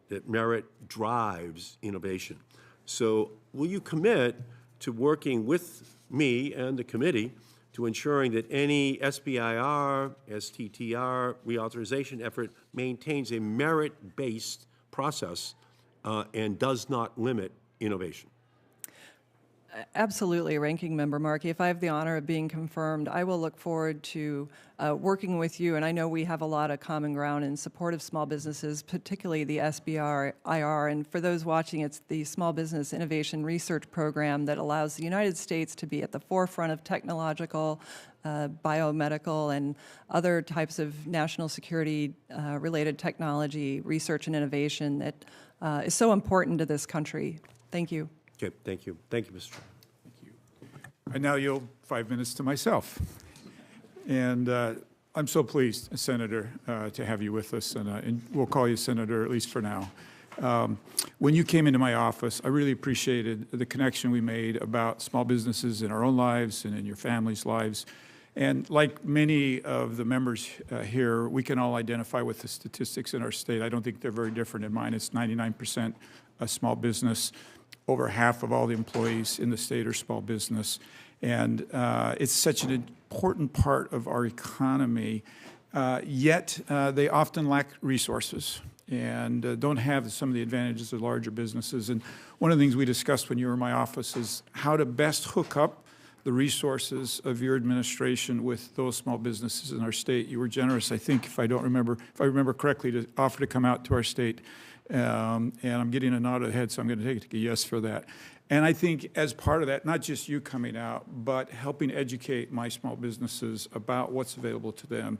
that merit drives innovation. So will you commit to working with me and the committee to ensuring that any SBIR, STTR reauthorization effort maintains a merit-based process and does not limit innovation? Absolutely, Ranking Member Markey. If I have the honor of being confirmed, I will look forward to working with you, and I know we have a lot of common ground in support of small businesses, particularly the SBIR. And for those watching, it's the Small Business Innovation Research Program that allows the United States to be at the forefront of technological, biomedical, and other types of national security related technology, research, and innovation that is so important to this country. Thank you. Okay, thank you. Thank you, Mr. Chairman. I now yield 5 minutes to myself. And I'm so pleased, Senator, to have you with us, and we'll call you Senator, at least for now. When you came into my office, I really appreciated the connection we made about small businesses in our own lives and in your families' lives. And like many of the members here, we can all identify with the statistics in our state. I don't think they're very different in mine. It's 99% a small business. Over half of all the employees in the state are small business. And it's such an important part of our economy, yet they often lack resources and don't have some of the advantages of larger businesses. And one of the things we discussed when you were in my office is how to best hook up the resources of your administration with those small businesses in our state. You were generous, I think, if I remember correctly, to offer to come out to our state. And I'm getting a nod of the head, so I'm going to take a yes for that. And I think as part of that, not just you coming out, but helping educate my small businesses about what's available to them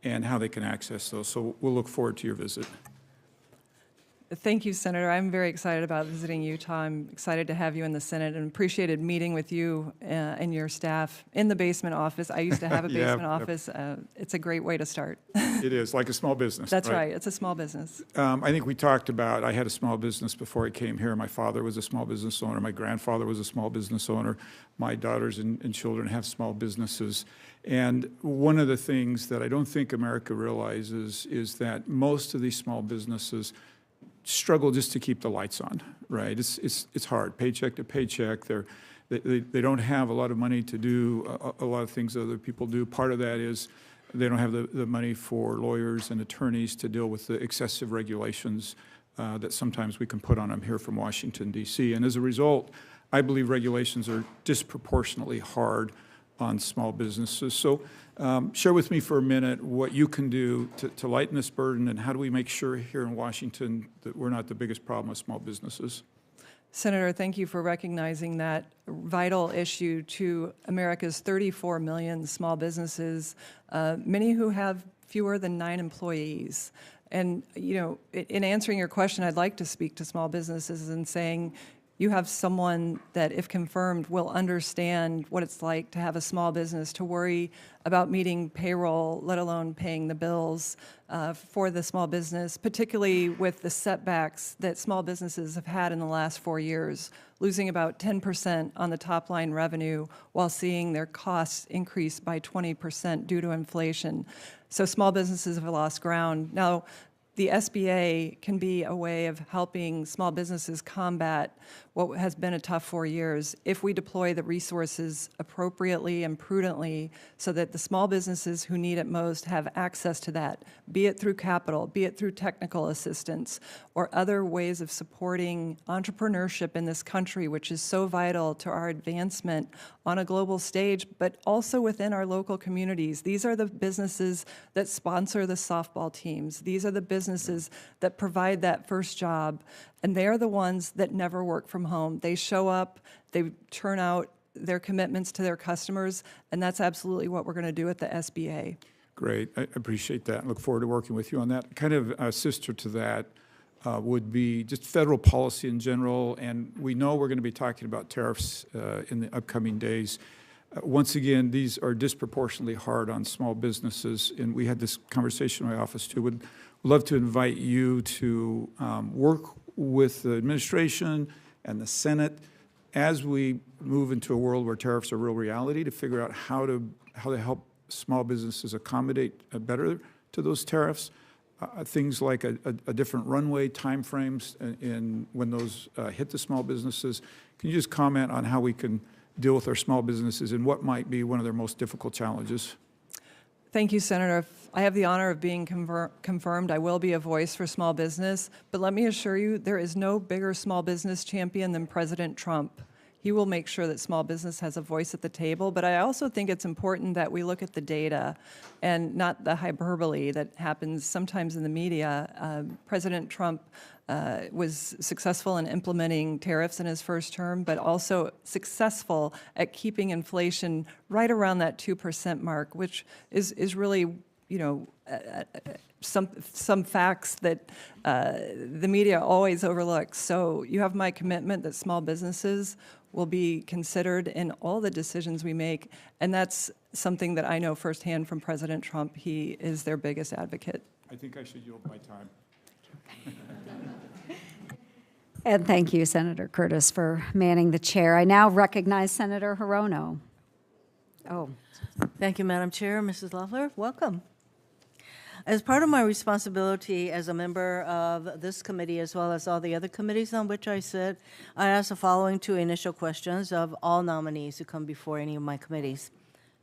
and how they can access those. So we'll look forward to your visit. Thank you, Senator. I'm very excited about visiting Utah. I'm excited to have you in the Senate and appreciated meeting with you and your staff in the basement office. I used to have a basement office. It's a great way to start. It is, like a small business. That's right. It's a small business. I think we talked about, I had a small business before I came here. My father was a small business owner. My grandfather was a small business owner. My daughters and children have small businesses. And one of the things that I don't think America realizes is that most of these small businesses struggle just to keep the lights on, right? It's hard, paycheck to paycheck. They don't have a lot of money to do a lot of things that other people do. Part of that is they don't have the money for lawyers and attorneys to deal with the excessive regulations that sometimes we can put on them here from Washington, D.C. And as a result, I believe regulations are disproportionately hard on small businesses. So share with me for a minute what you can do to lighten this burden, and how do we make sure here in Washington that we're not the biggest problem with small businesses? Senator, thank you for recognizing that vital issue to America's 34 million small businesses, many who have fewer than 9 employees. And, you know, in answering your question, I'd like to speak to small businesses and saying, you have someone that, if confirmed, will understand what it's like to have a small business, to worry about meeting payroll, let alone paying the bills for the small business, particularly with the setbacks that small businesses have had in the last 4 years, losing about 10% on the top line revenue while seeing their costs increase by 20% due to inflation. So small businesses have lost ground. Now, the SBA can be a way of helping small businesses combat what has been a tough 4 years if we deploy the resources appropriately and prudently so that the small businesses who need it most have access to that, be it through capital, be it through technical assistance, or other ways of supporting entrepreneurship in this country, which is so vital to our advancement on a global stage, but also within our local communities. These are the businesses that sponsor the softball teams. These are the businesses that provide that first job, and they're the ones that never work from home. They show up, they turn out their commitments to their customers, and that's absolutely what we're going to do at the SBA. Great, I appreciate that. Look forward to working with you on that. Kind of a sister to that would be just federal policy in general, and we know we're going to be talking about tariffs in the upcoming days. Once again, these are disproportionately hard on small businesses, and we had this conversation in my office too. Would love to invite you to work with the administration and the Senate as we move into a world where tariffs are a real reality, to figure out how to help small businesses accommodate better to those tariffs. Things like a different runway timeframes in when those hit the small businesses. Can you just comment on how we can deal with our small businesses and what might be one of their most difficult challenges? Thank you, Senator. If I have the honor of being confirmed, I will be a voice for small business. But let me assure you, there is no bigger small business champion than President Trump. He will make sure that small business has a voice at the table. But I also think it's important that we look at the data and not the hyperbole that happens sometimes in the media. President Trump was successful in implementing tariffs in his first term, but also successful at keeping inflation right around that 2% mark, which is really, you know, some facts that the media always overlooks. So you have my commitment that small businesses will be considered in all the decisions we make, and that's something that I know firsthand from President Trump. He is their biggest advocate. I think I should yield my time. And thank you, Senator Curtis, for manning the chair. I now recognize Senator Hirono. Oh. Thank you, Madam Chair. Mrs. Loeffler, welcome. As part of my responsibility as a member of this committee, as well as all the other committees on which I sit, I ask the following 2 initial questions of all nominees who come before any of my committees.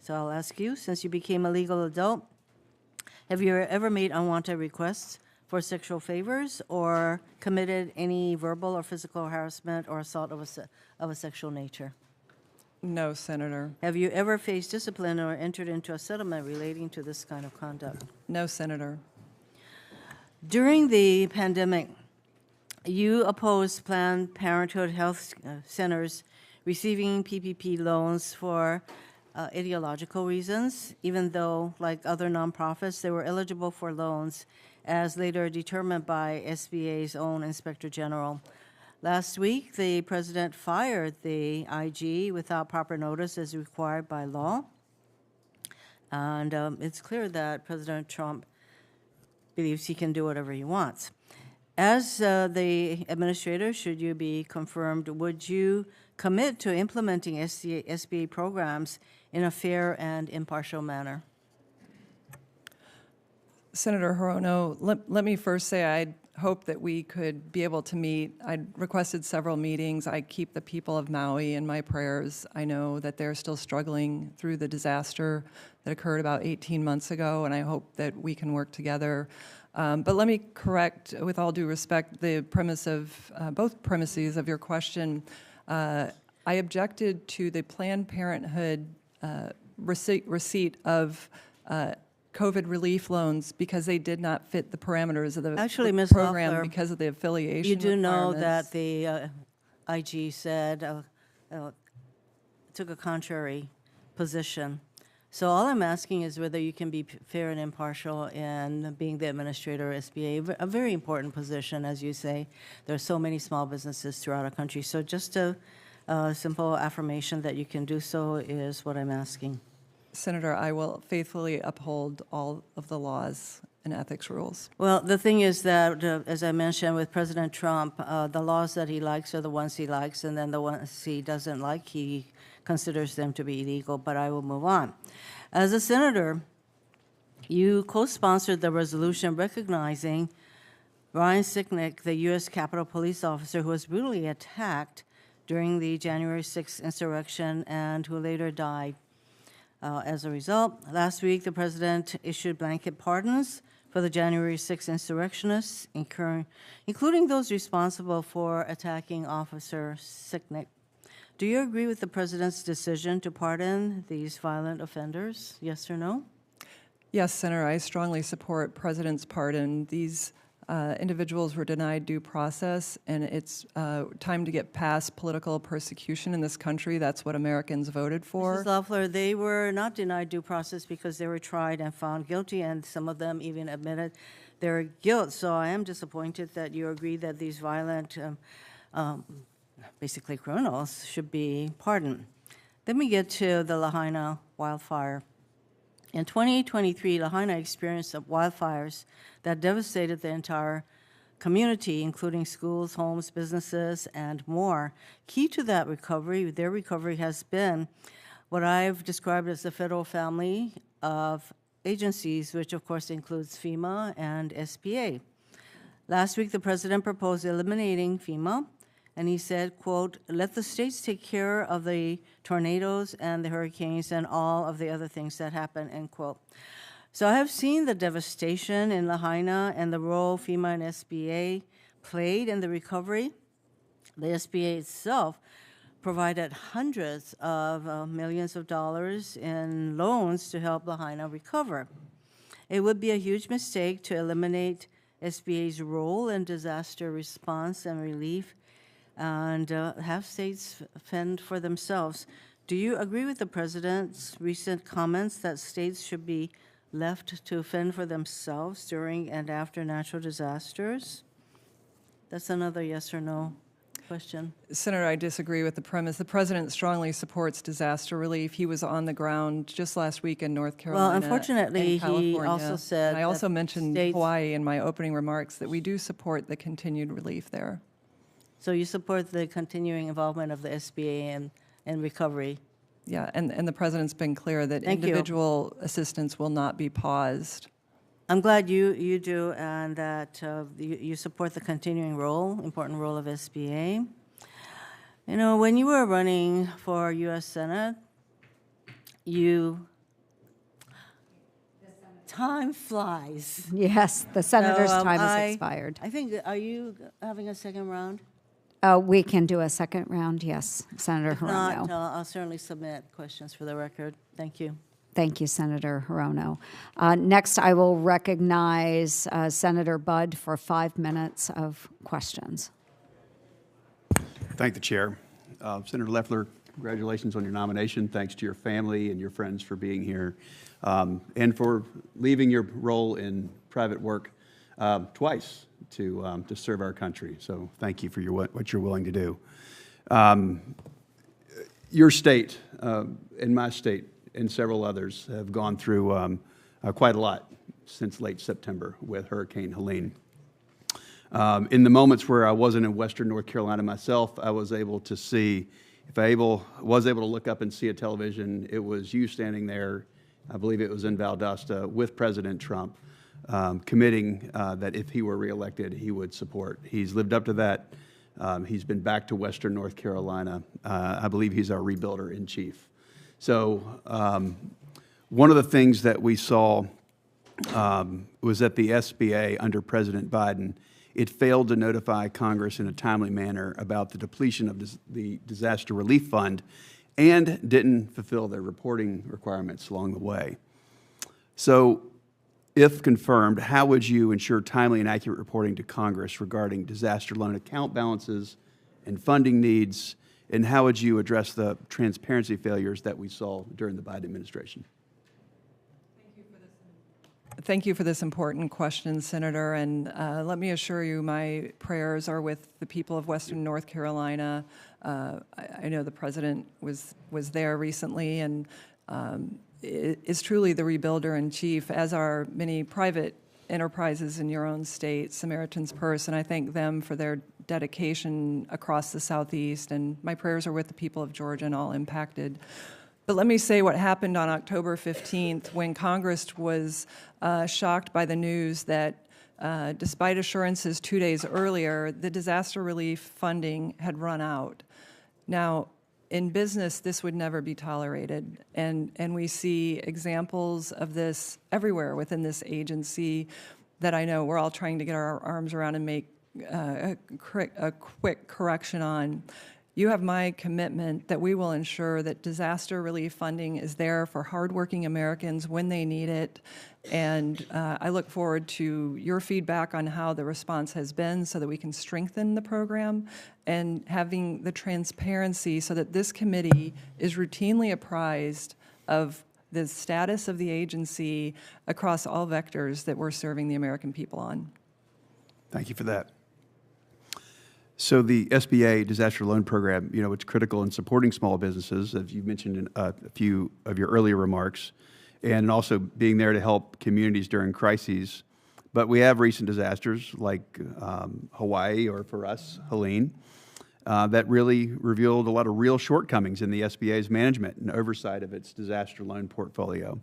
So I'll ask you, since you became a legal adult, have you ever made unwanted requests for sexual favors or committed any verbal or physical harassment or assault of a sexual nature? No, Senator. Have you ever faced discipline or entered into a settlement relating to this kind of conduct? No, Senator. During the pandemic, you opposed Planned Parenthood health centers receiving PPP loans for ideological reasons, even though, like other nonprofits, they were eligible for loans, as later determined by SBA's own Inspector General. Last week, the president fired the IG without proper notice as required by law. And it's clear that President Trump believes he can do whatever he wants. As the administrator, should you be confirmed, would you commit to implementing SBA programs in a fair and impartial manner? Senator Hirono, let me first say I hoped that we could be able to meet. I requested several meetings. I keep the people of Maui in my prayers. I know that they're still struggling through the disaster that occurred about 18 months ago, and I hope that we can work together. But let me correct, with all due respect, the premise of both premises of your question. I objected to the Planned Parenthood receipt of COVID relief loans because they did not fit the parameters of the Actually, Ms. program Loeffler, because of the affiliation You do know requirements. that the IG said, took a contrary position. So all I'm asking is whether you can be fair and impartial in being the administrator of SBA, a very important position, as you say. There are so many small businesses throughout our country. So just a simple affirmation that you can do so is what I'm asking. Senator, I will faithfully uphold all of the laws and ethics rules. Well, the thing is that, as I mentioned with President Trump, the laws that he likes are the ones he likes, and then the ones he doesn't like, he considers them to be illegal, but I will move on. As a senator, you co-sponsored the resolution recognizing Ryan Sicknick, the U.S. Capitol Police officer who was brutally attacked during the January 6th insurrection and who later died. As a result, last week the president issued blanket pardons for the January 6th insurrectionists, including those responsible for attacking Officer Sicknick. Do you agree with the president's decision to pardon these violent offenders? Yes or no? Yes, Senator, I strongly support President's pardon. These individuals were denied due process, and it's time to get past political persecution in this country. That's what Americans voted for. Mrs. Loeffler, they were not denied due process because they were tried and found guilty, and some of them even admitted their guilt. So I am disappointed that you agree that these violent, basically criminals, should be pardoned. Then we get to the Lahaina wildfire. In 2023, Lahaina experienced wildfires that devastated the entire community, including schools, homes, businesses, and more. Key to that recovery, their recovery, has been what I've described as the federal family of agencies, which of course includes FEMA and SBA. Last week, the president proposed eliminating FEMA, and he said, quote, "Let the states take care of the tornadoes and the hurricanes and all of the other things that happen," end quote. So I have seen the devastation in Lahaina and the role FEMA and SBA played in the recovery. The SBA itself provided hundreds of millions of dollars in loans to help Lahaina recover. It would be a huge mistake to eliminate SBA's role in disaster response and relief and have states fend for themselves. Do you agree with the president's recent comments that states should be left to fend for themselves during and after natural disasters? That's another yes or no question. Senator, I disagree with the premise. The president strongly supports disaster relief. He was on the ground just last week in North Carolina. Well, unfortunately, and California. he also said And I also that mentioned states- Hawaii in my opening remarks, that we do support the continued relief there. So you support the continuing involvement of the SBA in recovery? Yeah, and the president's been clear that Thank you. individual assistance will not be paused. I'm glad you do, and that you support the continuing role, important role of SBA. You know, when you were running for U.S. Senate, time flies. Yes, the senator's So, time I- has expired. I think, are you having a second round? We can do a second round, yes, Senator If not, Hirono. I'll certainly submit questions for the record. Thank you. Thank you, Senator Hirono. Next, I will recognize Senator Budd for 5 minutes of questions. Thank the chair. Senator Loeffler, congratulations on your nomination. Thanks to your family and your friends for being here and for leaving your role in private work twice to serve our country. So thank you for what you're willing to do. Your state and my state and several others have gone through quite a lot since late September with Hurricane Helene. In the moments where I wasn't in Western North Carolina myself, I was able to see, was able to look up and see a television, it was you standing there, I believe it was in Valdosta, with President Trump, committing that if he were reelected, he would support. He's lived up to that. He's been back to Western North Carolina. I believe he's our rebuilder in chief. So one of the things that we saw was that the SBA under President Biden, it failed to notify Congress in a timely manner about the depletion of the Disaster Relief Fund and didn't fulfill their reporting requirements along the way. So if confirmed, how would you ensure timely and accurate reporting to Congress regarding disaster loan account balances and funding needs, and how would you address the transparency failures that we saw during the Biden administration? Thank you for this important question, Senator, and let me assure you my prayers are with the people of Western North Carolina. I know the President was there recently and is truly the rebuilder in chief, as are many private enterprises in your own state, Samaritan's Purse, and I thank them for their dedication across the Southeast, and my prayers are with the people of Georgia and all impacted. But let me say what happened on October 15th when Congress was shocked by the news that despite assurances 2 days earlier, the disaster relief funding had run out. Now, in business, this would never be tolerated, and we see examples of this everywhere within this agency that I know we're all trying to get our arms around and make a quick correction on. You have my commitment that we will ensure that disaster relief funding is there for hardworking Americans when they need it. And I look forward to your feedback on how the response has been so that we can strengthen the program and having the transparency so that this committee is routinely apprised of the status of the agency across all vectors that we're serving the American people on. Thank you for that. So the SBA disaster loan program, you know, it's critical in supporting small businesses, as you mentioned in a few of your earlier remarks, and also being there to help communities during crises. But we have recent disasters like Hawaii, or for us, Helene, that really revealed a lot of real shortcomings in the SBA's management and oversight of its disaster loan portfolio.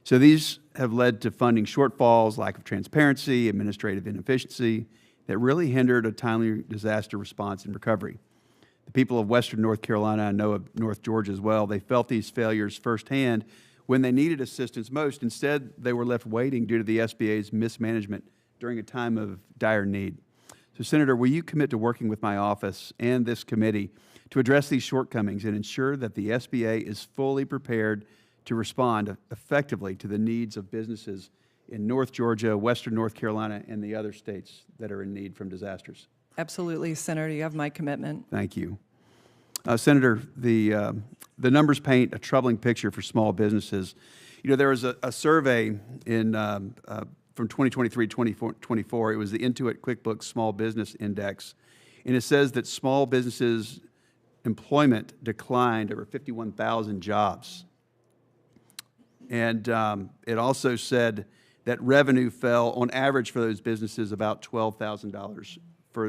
So these have led to funding shortfalls, lack of transparency, administrative inefficiency, that really hindered a timely disaster response and recovery. The people of Western North Carolina, I know of North Georgia as well, they felt these failures firsthand when they needed assistance most. Instead, they were left waiting due to the SBA's mismanagement during a time of dire need. So, Senator, will you commit to working with my office and this committee to address these shortcomings and ensure that the SBA is fully prepared to respond effectively to the needs of businesses in North Georgia, Western North Carolina, and the other states that are in need from disasters? Absolutely, Senator, you have my commitment. Thank you. Senator, the numbers paint a troubling picture for small businesses. You know, there was a survey in from 2023 to 2024. It was the Intuit QuickBooks Small Business Index, and it says that small businesses' employment declined over 51,000 jobs. And it also said that revenue fell on average for those businesses about $12,000.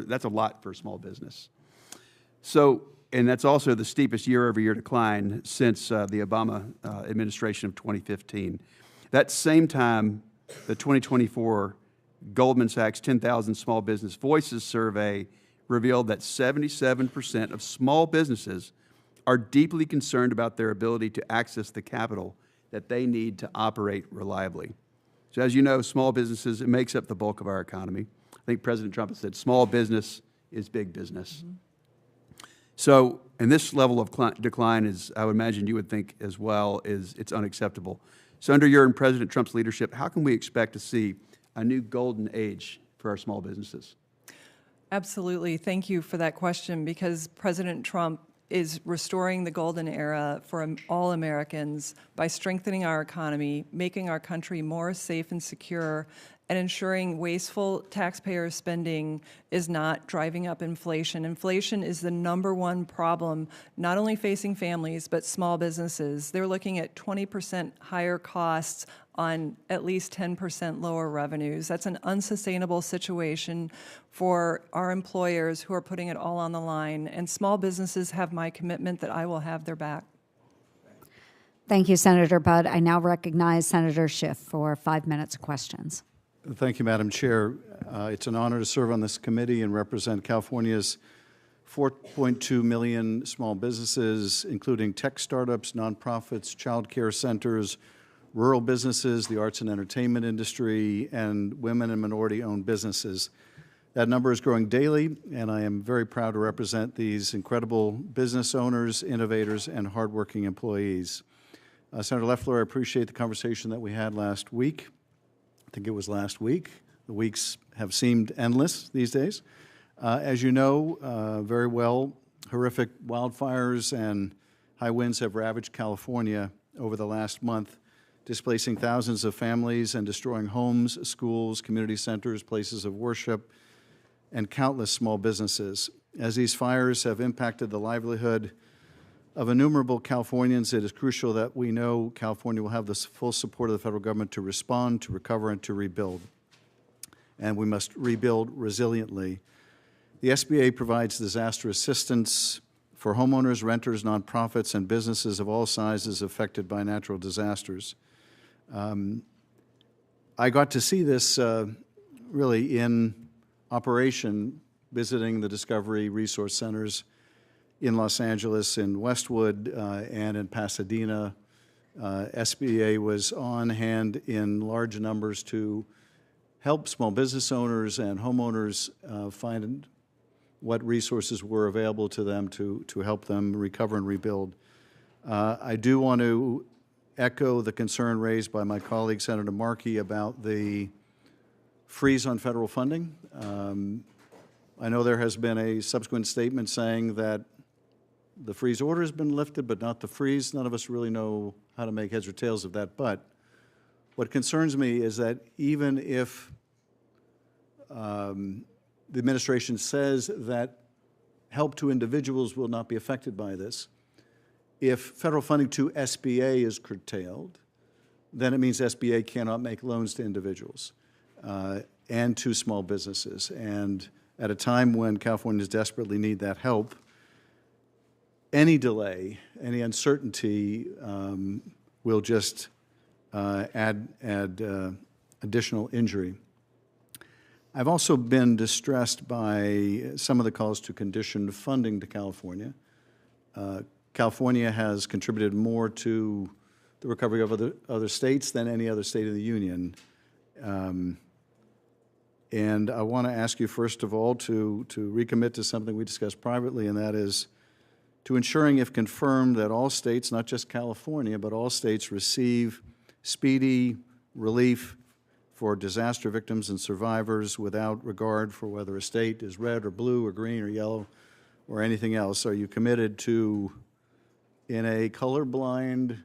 That's a lot for a small business. So, and that's also the steepest year-over-year decline since the Obama administration of 2015. That same time, the 2024 Goldman Sachs 10,000 Small Business Voices survey revealed that 77% of small businesses are deeply concerned about their ability to access the capital that they need to operate reliably. So as you know, small businesses, it makes up the bulk of our economy. I think President Trump has said small business is big business. Mm-hmm. So, and this level of decline is, I would imagine you would think as well, it's unacceptable. So under your and President Trump's leadership, how can we expect to see a new golden age for our small businesses? Absolutely. Thank you for that question, because President Trump is restoring the golden era for all Americans by strengthening our economy, making our country more safe and secure, and ensuring wasteful taxpayer spending is not driving up inflation. Inflation is the #1 problem, not only facing families, but small businesses. They're looking at 20% higher costs on at least 10% lower revenues. That's an unsustainable situation for our employers who are putting it all on the line. And small businesses have my commitment that I will have their back. Thank you, Senator Budd. I now recognize Senator Schiff for 5 minutes of questions. Thank you, Madam Chair. It's an honor to serve on this committee and represent California's 4.2 million small businesses, including tech startups, nonprofits, child care centers, rural businesses, the arts and entertainment industry, and women and minority-owned businesses. That number is growing daily, and I am very proud to represent these incredible business owners, innovators, and hardworking employees. Senator Loeffler, I appreciate the conversation that we had last week. I think it was last week. The weeks have seemed endless these days. As you know very well, horrific wildfires and high winds have ravaged California over the last month, displacing thousands of families and destroying homes, schools, community centers, places of worship, and countless small businesses. As these fires have impacted the livelihood of innumerable Californians, it is crucial that we know California will have the full support of the federal government to respond, to recover, and to rebuild. And we must rebuild resiliently. The SBA provides disaster assistance for homeowners, renters, nonprofits, and businesses of all sizes affected by natural disasters. I got to see this really in operation, visiting the Discovery Resource Centers in Los Angeles, in Westwood, and in Pasadena. SBA was on hand in large numbers to help small business owners and homeowners find what resources were available to them to help them recover and rebuild. I do want to echo the concern raised by my colleague, Senator Markey, about the freeze on federal funding. I know there has been a subsequent statement saying that the freeze order has been lifted, but not the freeze. None of us really know how to make heads or tails of that. But what concerns me is that even if the administration says that help to individuals will not be affected by this, if federal funding to SBA is curtailed, then it means SBA cannot make loans to individuals and to small businesses. And at a time when Californians desperately need that help, any delay, any uncertainty will just add additional injury. I've also been distressed by some of the calls to condition funding to California. California has contributed more to the recovery of other states than any other state in the union. And I want to ask you, first of all, to recommit to something we discussed privately, and that is to ensuring, if confirmed, that all states, not just California, but all states receive speedy relief for disaster victims and survivors without regard for whether a state is red or blue or green or yellow or anything else. Are you committed to, in a colorblind,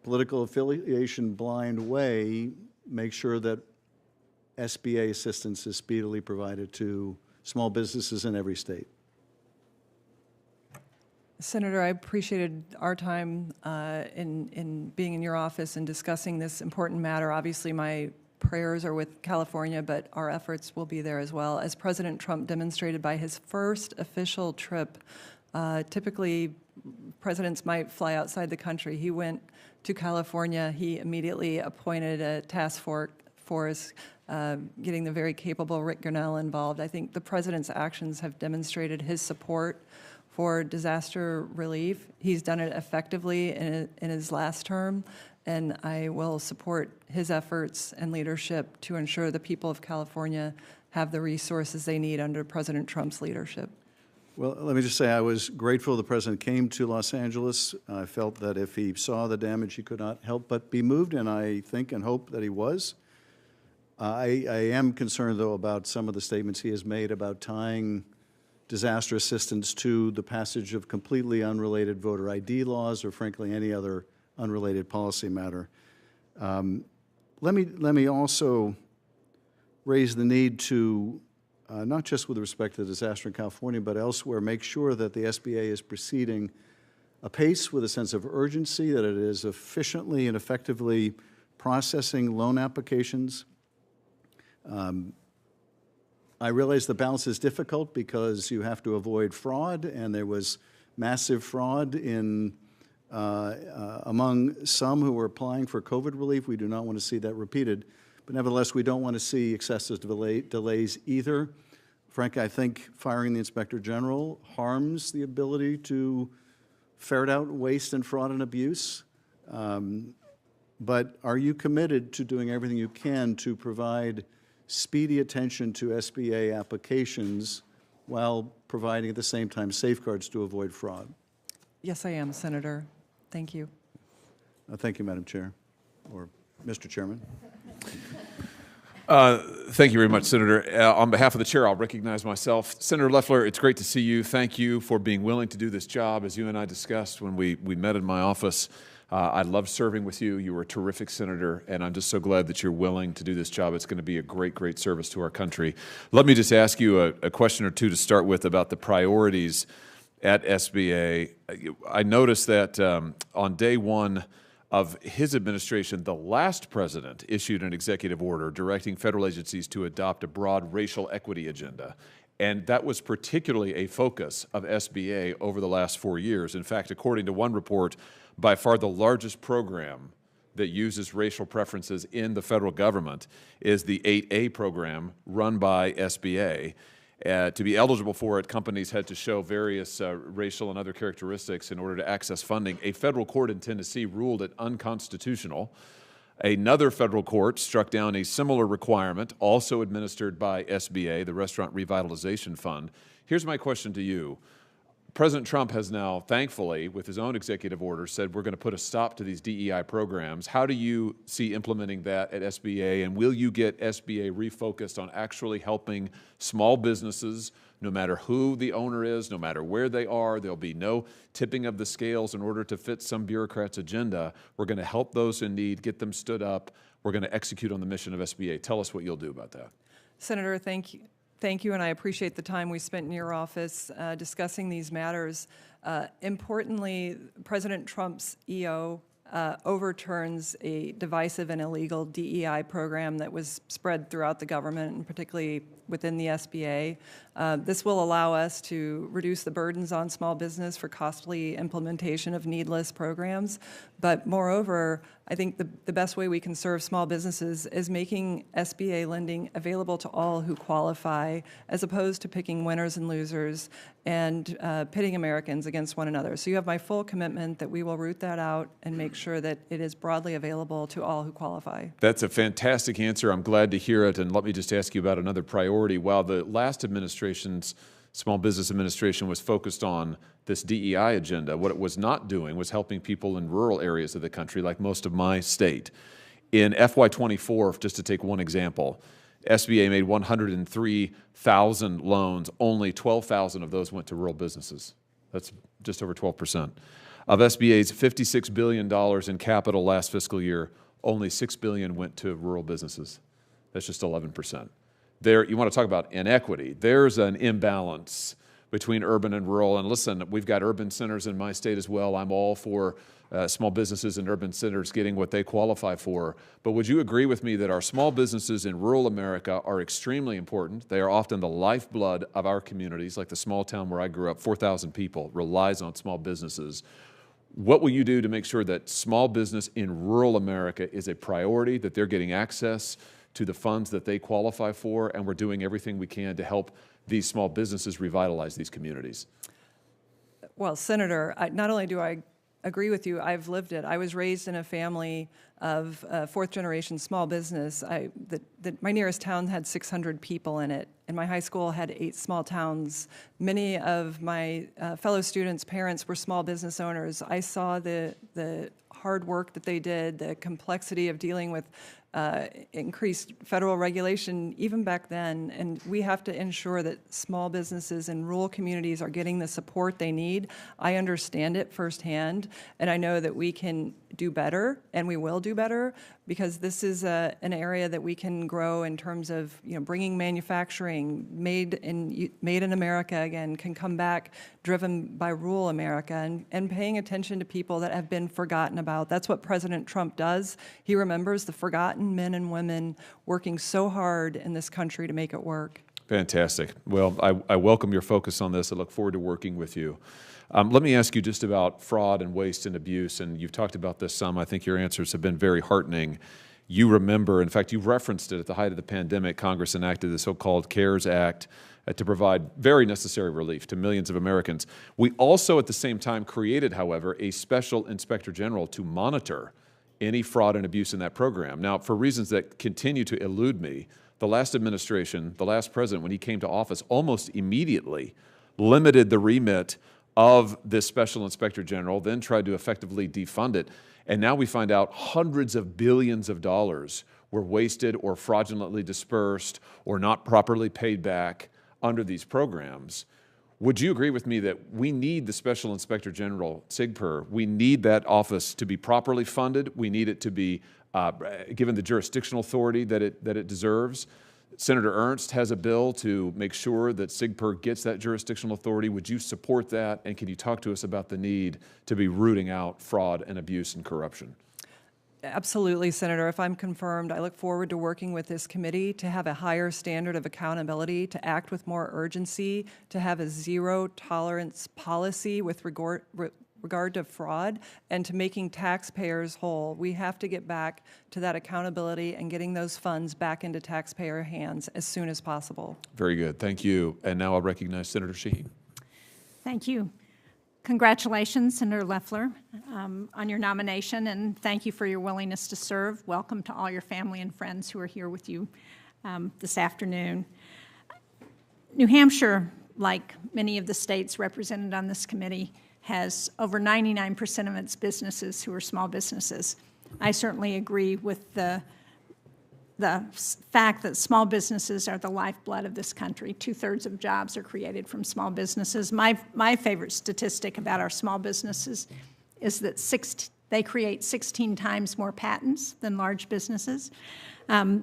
political affiliation blind way, make sure that SBA assistance is speedily provided to small businesses in every state? Senator, I appreciated our time in being in your office and discussing this important matter. Obviously, my prayers are with California, but our efforts will be there as well. As President Trump demonstrated by his first official trip, typically presidents might fly outside the country. He went to California. He immediately appointed a task force, getting the very capable Rick Grinnell involved. I think the president's actions have demonstrated his support for disaster relief. He's done it effectively in his last term, and I will support his efforts and leadership to ensure the people of California have the resources they need under President Trump's leadership. Well, let me just say I was grateful the president came to Los Angeles. I felt that if he saw the damage, he could not help but be moved, and I think and hope that he was. I am concerned, though, about some of the statements he has made about tying disaster assistance to the passage of completely unrelated voter ID laws or, frankly, any other unrelated policy matter. Let me also raise the need to, not just with respect to the disaster in California, but elsewhere, make sure that the SBA is proceeding apace with a sense of urgency, that it is efficiently and effectively processing loan applications. I realize the balance is difficult because you have to avoid fraud, and there was massive fraud in among some who were applying for COVID relief. We do not want to see that repeated. But nevertheless, we don't want to see excessive delays either. Frankly, I think firing the Inspector General harms the ability to ferret out waste and fraud and abuse. But are you committed to doing everything you can to provide speedy attention to SBA applications while providing at the same time safeguards to avoid fraud? Yes, I am, Senator. Thank you. Thank you, Madam Chair, or Mr. Chairman. Thank you very much, Senator. On behalf of the chair, I'll recognize myself. Senator Loeffler, it's great to see you. Thank you for being willing to do this job. As you and I discussed when we met in my office, I loved serving with you. You were a terrific senator, and I'm just so glad that you're willing to do this job. It's going to be a great, great service to our country. Let me just ask you a question or two to start with about the priorities at SBA. I noticed that on day one of his administration, the last president issued an executive order directing federal agencies to adopt a broad racial equity agenda. And that was particularly a focus of SBA over the last 4 years. In fact, according to one report, by far the largest program that uses racial preferences in the federal government is the 8A program run by SBA. To be eligible for it, companies had to show various racial and other characteristics in order to access funding. A federal court in Tennessee ruled it unconstitutional. Another federal court struck down a similar requirement, also administered by SBA, the Restaurant Revitalization Fund. Here's my question to you. President Trump has now, thankfully, with his own executive order, said we're going to put a stop to these DEI programs. How do you see implementing that at SBA, and will you get SBA refocused on actually helping small businesses, no matter who the owner is, no matter where they are? There'll be no tipping of the scales in order to fit some bureaucrat's agenda. We're going to help those in need, get them stood up. We're going to execute on the mission of SBA. Tell us what you'll do about that. Senator, thank you. Thank you, and I appreciate the time we spent in your office discussing these matters. Importantly, President Trump's EO overturns a divisive and illegal DEI program that was spread throughout the government, and particularly within the SBA. This will allow us to reduce the burdens on small business for costly implementation of needless programs. But moreover, I think the best way we can serve small businesses is making SBA lending available to all who qualify, as opposed to picking winners and losers and pitting Americans against one another. So you have my full commitment that we will root that out and make sure that it is broadly available to all who qualify. That's a fantastic answer. I'm glad to hear it. And let me just ask you about another priority. While the last administration's Small Business Administration was focused on this DEI agenda, what it was not doing was helping people in rural areas of the country, like most of my state. In FY24, just to take one example, SBA made 103,000 loans. Only 12,000 of those went to rural businesses. That's just over 12%. Of SBA's $56 billion in capital last fiscal year, only $6 billion went to rural businesses. That's just 11%. There, you want to talk about inequity. There's an imbalance between urban and rural. And listen, we've got urban centers in my state as well. I'm all for small businesses in urban centers getting what they qualify for. But would you agree with me that our small businesses in rural America are extremely important? They are often the lifeblood of our communities, like the small town where I grew up, 4,000 people, relies on small businesses. What will you do to make sure that small business in rural America is a priority, that they're getting access to the funds that they qualify for, and we're doing everything we can to help these small businesses revitalize these communities? Well, Senator, not only do I agree with you, I've lived it. I was raised in a family of fourth-generation small business. My nearest town had 600 people in it, and my high school had 8 small towns. Many of my fellow students' parents were small business owners. I saw the hard work that they did, the complexity of dealing with increased federal regulation even back then, and we have to ensure that small businesses in rural communities are getting the support they need. I understand it firsthand, and I know that we can do better, and we will do better, because this is an area that we can grow in terms of, you know, bringing manufacturing made in America again can come back, driven by rural America, and paying attention to people that have been forgotten about. That's what President Trump does. He remembers the forgotten men and women working so hard in this country to make it work. Fantastic. Well, I welcome your focus on this. I look forward to working with you. Let me ask you just about fraud and waste and abuse, and you've talked about this some. I think your answers have been very heartening. You remember, in fact, you referenced it at the height of the pandemic, Congress enacted the so-called CARES Act to provide very necessary relief to millions of Americans. We also, at the same time, created, however, a special inspector general to monitor any fraud and abuse in that program. Now, for reasons that continue to elude me, the last administration, the last president, when he came to office, almost immediately limited the remit of this special inspector general, then tried to effectively defund it. And now we find out hundreds of billions of dollars were wasted or fraudulently dispersed or not properly paid back under these programs. Would you agree with me that we need the Special Inspector General, SIGPER? We need that office to be properly funded. We need it to be given the jurisdictional authority that it deserves. Senator Ernst has a bill to make sure that SIGPER gets that jurisdictional authority. Would you support that? And can you talk to us about the need to be rooting out fraud and abuse and corruption? Absolutely, Senator. If I'm confirmed, I look forward to working with this committee to have a higher standard of accountability, to act with more urgency, to have a zero tolerance policy with regard to fraud, and to making taxpayers whole. We have to get back to that accountability and getting those funds back into taxpayer hands as soon as possible. Very good. Thank you. And now I'll recognize Senator Shaheen. Thank you. Congratulations, Senator Loeffler, on your nomination, and thank you for your willingness to serve. Welcome to all your family and friends who are here with you this afternoon. New Hampshire, like many of the states represented on this committee, has over 99% of its businesses who are small businesses. I certainly agree with the fact that small businesses are the lifeblood of this country. 2/3 of jobs are created from small businesses. My favorite statistic about our small businesses is that they create 16 times more patents than large businesses.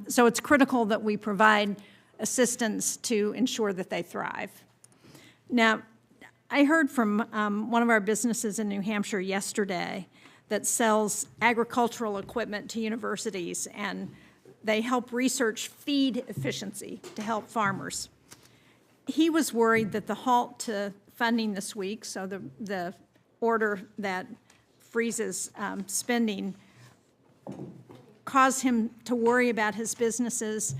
So it's critical that we provide assistance to ensure that they thrive. Now, I heard from one of our businesses in New Hampshire yesterday that sells agricultural equipment to universities, and they help research feed efficiency to help farmers. He was worried that the halt to funding this week, so the order that freezes spending, caused him to worry about his businesses.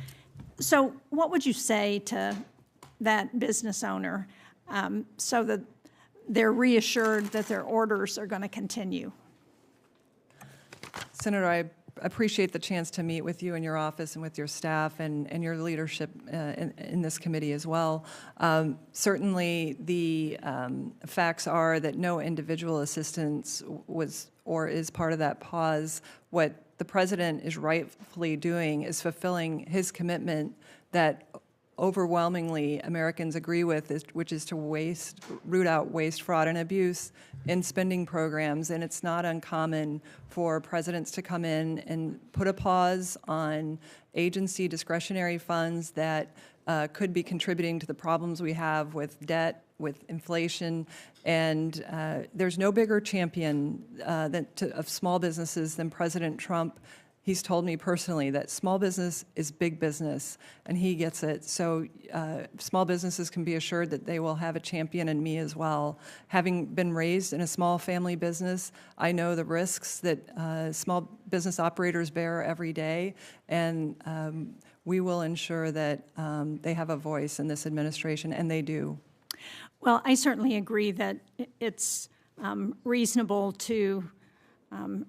So what would you say to that business owner so that they're reassured that their orders are going to continue? Senator, I appreciate the chance to meet with you in your office and with your staff and your leadership in this committee as well. Certainly, the facts are that no individual assistance was or is part of that pause. What the president is rightfully doing is fulfilling his commitment that overwhelmingly Americans agree with, which is to root out waste, fraud, and abuse in spending programs. And it's not uncommon for presidents to come in and put a pause on agency discretionary funds that could be contributing to the problems we have with debt, with inflation, and there's no bigger champion of small businesses than President Trump. He's told me personally that small business is big business, and he gets it. So small businesses can be assured that they will have a champion in me as well. Having been raised in a small family business, I know the risks that small business operators bear every day, and we will ensure that they have a voice in this administration, and they do. Well, I certainly agree that it's reasonable to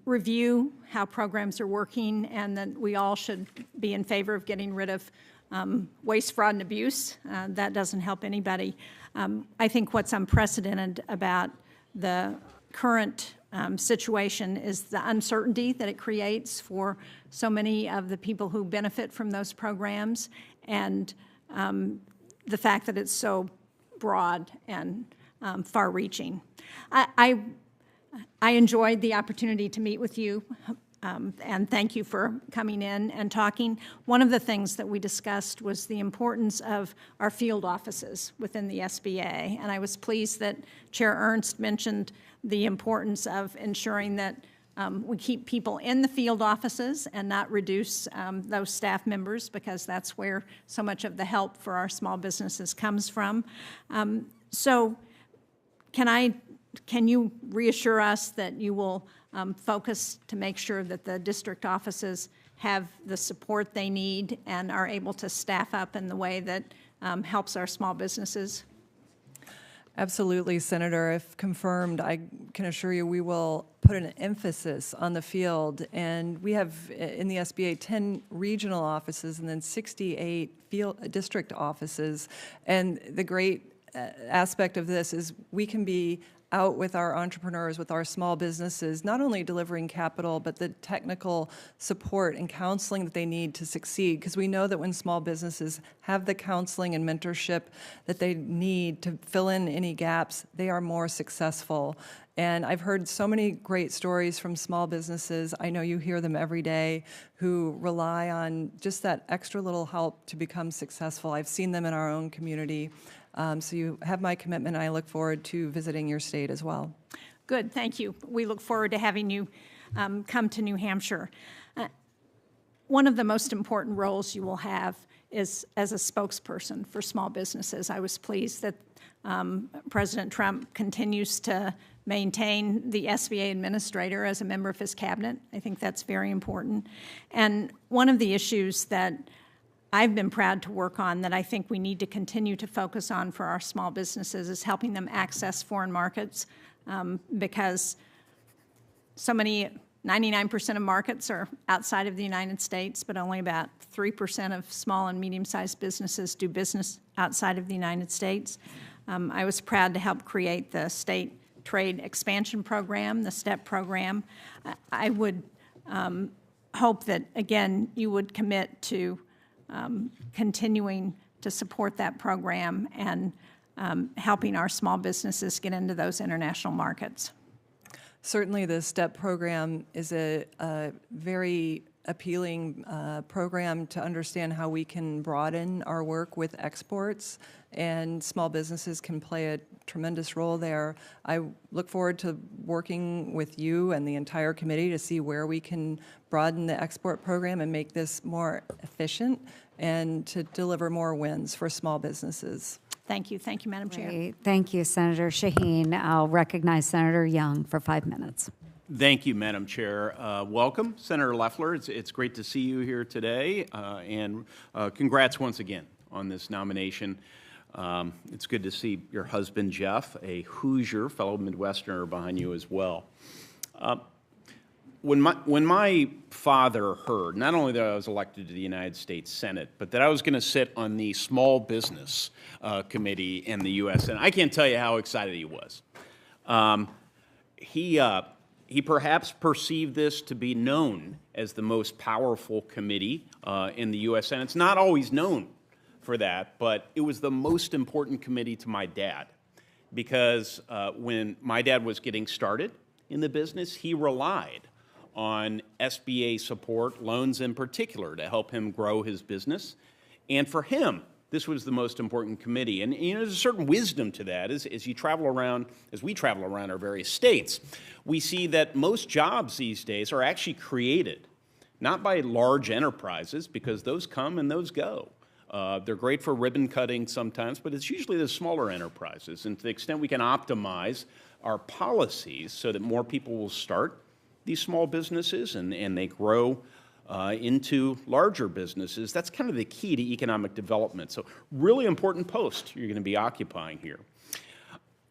review how programs are working, and that we all should be in favor of getting rid of waste, fraud, and abuse. That doesn't help anybody. I think what's unprecedented about the current situation is the uncertainty that it creates for so many of the people who benefit from those programs, and the fact that it's so broad and far-reaching. I enjoyed the opportunity to meet with you, and thank you for coming in and talking. One of the things that we discussed was the importance of our field offices within the SBA, and I was pleased that Chair Ernst mentioned the importance of ensuring that we keep people in the field offices and not reduce those staff members, because that's where so much of the help for our small businesses comes from. So can you reassure us that you will focus to make sure that the district offices have the support they need and are able to staff up in the way that helps our small businesses? Absolutely, Senator. If confirmed, I can assure you we will put an emphasis on the field. And we have in the SBA 10 regional offices and then 68 field district offices. And the great aspect of this is we can be out with our entrepreneurs, with our small businesses, not only delivering capital, but the technical support and counseling that they need to succeed. Because we know that when small businesses have the counseling and mentorship that they need to fill in any gaps, they are more successful. And I've heard so many great stories from small businesses, I know you hear them every day, who rely on just that extra little help to become successful. I've seen them in our own community. So you have my commitment, and I look forward to visiting your state as well. Good, thank you. We look forward to having you come to New Hampshire. One of the most important roles you will have is as a spokesperson for small businesses. I was pleased that President Trump continues to maintain the SBA administrator as a member of his cabinet. I think that's very important. And one of the issues that I've been proud to work on that I think we need to continue to focus on for our small businesses is helping them access foreign markets because so many, 99% of markets are outside of the United States, but only about 3% of small and medium-sized businesses do business outside of the United States. I was proud to help create the State Trade Expansion Program, the STEP program. I would hope that, again, you would commit to continuing to support that program and helping our small businesses get into those international markets. Certainly the STEP program is a very appealing program to understand how we can broaden our work with exports, and small businesses can play a tremendous role there. I look forward to working with you and the entire committee to see where we can broaden the export program and make this more efficient and to deliver more wins for small businesses. Thank you. Thank you, Madam Chair. Great. Thank you, Senator Shaheen. I'll recognize Senator Young for 5 minutes. Thank you, Madam Chair. Welcome, Senator Loeffler. It's great to see you here today, and congrats once again on this nomination. It's good to see your husband, Jeff, a Hoosier, fellow Midwesterner, behind you as well. When my father heard not only that I was elected to the United States Senate, but that I was going to sit on the Small Business Committee in the U.S. Senate, I can't tell you how excited he was. He perhaps perceived this to be known as the most powerful committee in the U.S. Senate. It's not always known for that, but it was the most important committee to my dad because when my dad was getting started in the business, he relied on SBA support, loans in particular, to help him grow his business. And for him, this was the most important committee. And there's a certain wisdom to that as you travel around, as we travel around our various states. We see that most jobs these days are actually created, not by large enterprises, because those come and those go. They're great for ribbon cutting sometimes, but it's usually the smaller enterprises. And to the extent we can optimize our policies so that more people will start these small businesses and they grow into larger businesses, that's kind of the key to economic development. So really important post you're going to be occupying here.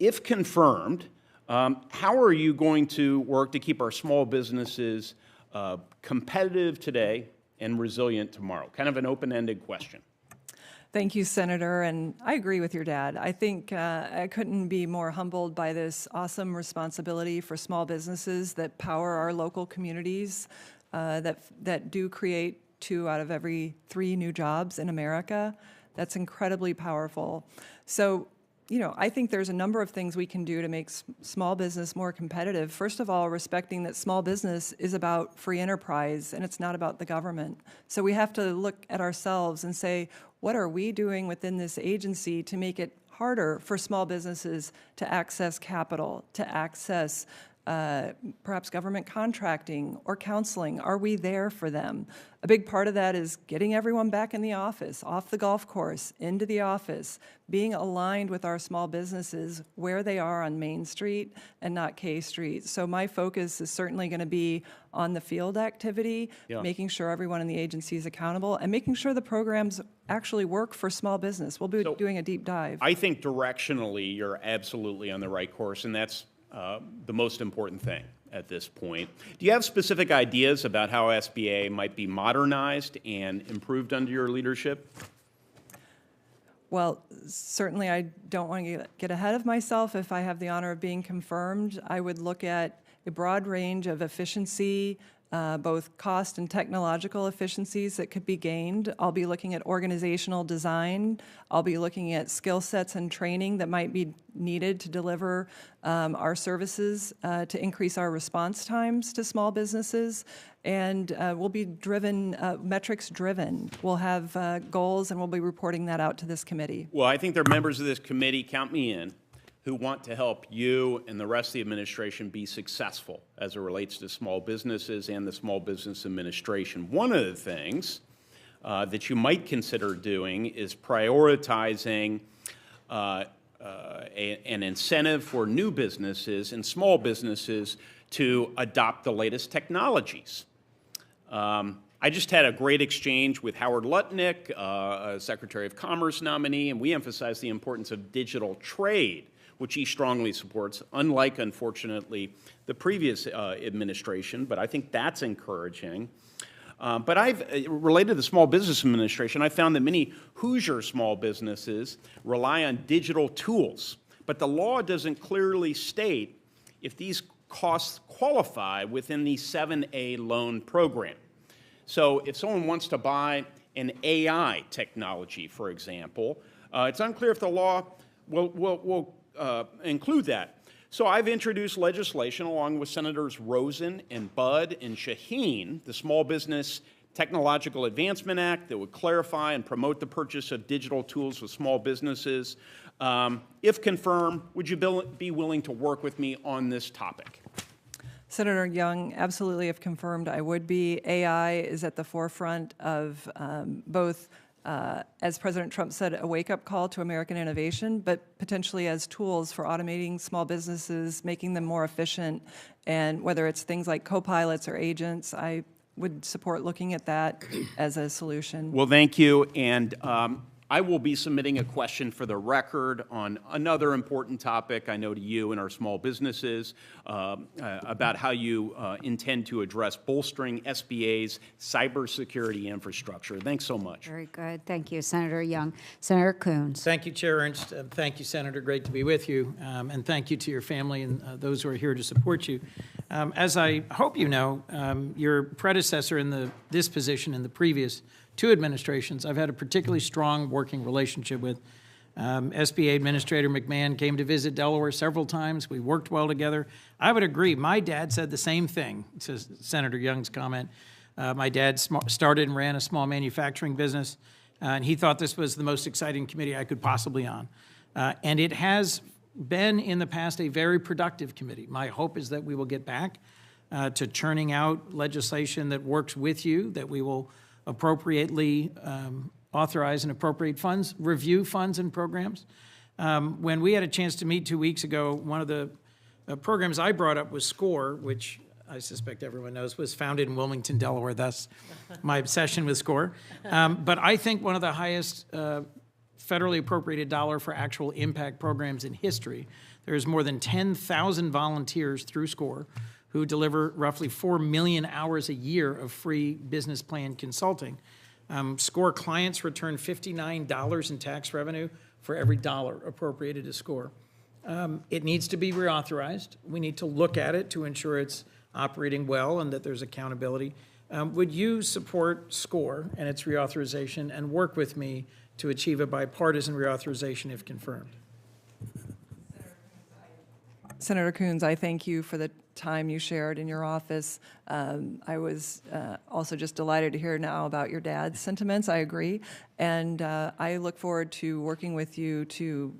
If confirmed, how are you going to work to keep our small businesses competitive today and resilient tomorrow? Kind of an open-ended question. Thank you, Senator, and I agree with your dad. I think I couldn't be more humbled by this awesome responsibility for small businesses that power our local communities, that do create 2 out of every 3 new jobs in America. That's incredibly powerful. So, I think there's a number of things we can do to make small business more competitive. First of all, respecting that small business is about free enterprise and it's not about the government. So we have to look at ourselves and say, what are we doing within this agency to make it harder for small businesses to access capital, to access perhaps government contracting or counseling. Are we there for them? A big part of that is getting everyone back in the office, off the golf course, into the office, being aligned with our small businesses where they are on Main Street and not K Street. So my focus is certainly going to be on the field activity, making sure everyone in the agency is accountable, and making sure the programs actually work for small business. We'll be doing a deep dive. I think directionally, you're absolutely on the right course, and that's the most important thing at this point. Do you have specific ideas about how SBA might be modernized and improved under your leadership? Well, certainly I don't want to get ahead of myself. If I have the honor of being confirmed, I would look at a broad range of efficiency, both cost and technological efficiencies that could be gained. I'll be looking at organizational design. I'll be looking at skill sets and training that might be needed to deliver our services to increase our response times to small businesses. And we'll be driven, metrics driven. We'll have goals, and we'll be reporting that out to this committee. Well, I think there are members of this committee, count me in, who want to help you and the rest of the administration be successful as it relates to small businesses and the Small Business Administration. One of the things that you might consider doing is prioritizing an incentive for new businesses and small businesses to adopt the latest technologies. I just had a great exchange with Howard Lutnick, Secretary of Commerce nominee, and we emphasized the importance of digital trade, which he strongly supports, unlike, unfortunately, the previous administration, but I think that's encouraging. But related to the Small Business Administration, I found that many Hoosier small businesses rely on digital tools, but the law doesn't clearly state if these costs qualify within the 7A loan program. So if someone wants to buy an AI technology, for example, it's unclear if the law will include that. So I've introduced legislation along with Senators Rosen and Budd and Shaheen, the Small Business Technological Advancement Act, that would clarify and promote the purchase of digital tools for small businesses. If confirmed, would you be willing to work with me on this topic? Senator Young, absolutely, if confirmed, I would be. AI is at the forefront of both, as President Trump said, a wake-up call to American innovation, but potentially as tools for automating small businesses, making them more efficient, and whether it's things like co-pilots or agents, I would support looking at that as a solution. Well, thank you, and I will be submitting a question for the record on another important topic I know to you and our small businesses about how you intend to address bolstering SBA's cybersecurity infrastructure. Thanks so much. Very good. Thank you, Senator Young. Senator Coons. Thank you, Chair Ernst. Thank you, Senator. Great to be with you. And thank you to your family and those who are here to support you. As I hope you know, your predecessor in this position in the previous two administrations, I've had a particularly strong working relationship with. SBA Administrator McMahon came to visit Delaware several times. We worked well together. I would agree. My dad said the same thing, to Senator Young's comment. My dad started and ran a small manufacturing business, and he thought this was the most exciting committee I could possibly on. And it has been, in the past, a very productive committee. My hope is that we will get back to churning out legislation that works with you, that we will appropriately authorize and appropriate funds, review funds and programs. When we had a chance to meet 2 weeks ago, one of the programs I brought up was SCORE, which I suspect everyone knows was founded in Wilmington, Delaware. That's my obsession with SCORE. But I think one of the highest federally appropriated dollar for actual impact programs in history. There's more than 10,000 volunteers through SCORE who deliver roughly 4 million hours a year of free business plan consulting. SCORE clients return $59 in tax revenue for every dollar appropriated to SCORE. It needs to be reauthorized. We need to look at it to ensure it's operating well and that there's accountability. Would you support SCORE and its reauthorization and work with me to achieve a bipartisan reauthorization if confirmed? Senator Coons, I thank you for the time you shared in your office. I was also just delighted to hear now about your dad's sentiments. I agree. And I look forward to working with you to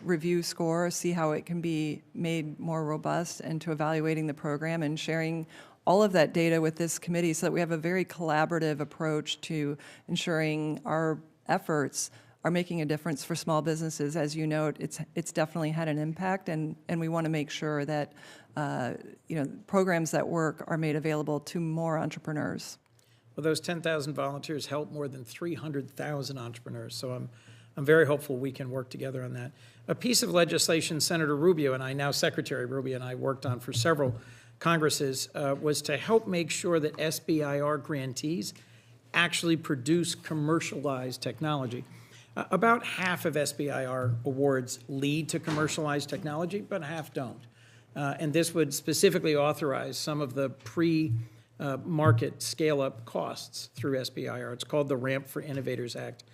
review score, see how it can be made more robust, and to evaluating the program and sharing all of that data with this committee so that we have a very collaborative approach to ensuring our efforts are making a difference for small businesses. As you note, it's definitely had an impact, and we want to make sure that programs that work are made available to more entrepreneurs. Well, those 10,000 volunteers help more than 300,000 entrepreneurs, so I'm very hopeful we can work together on that. A piece of legislation Senator Rubio and I, now Secretary Rubio and I, worked on for several Congresses was to help make sure that SBIR grantees actually produce commercialized technology. About half of SBIR awards lead to commercialized technology, but half don't. And this would specifically authorize some of the pre-market scale-up costs through SBIR. It's called the Ramp for Innovators Act.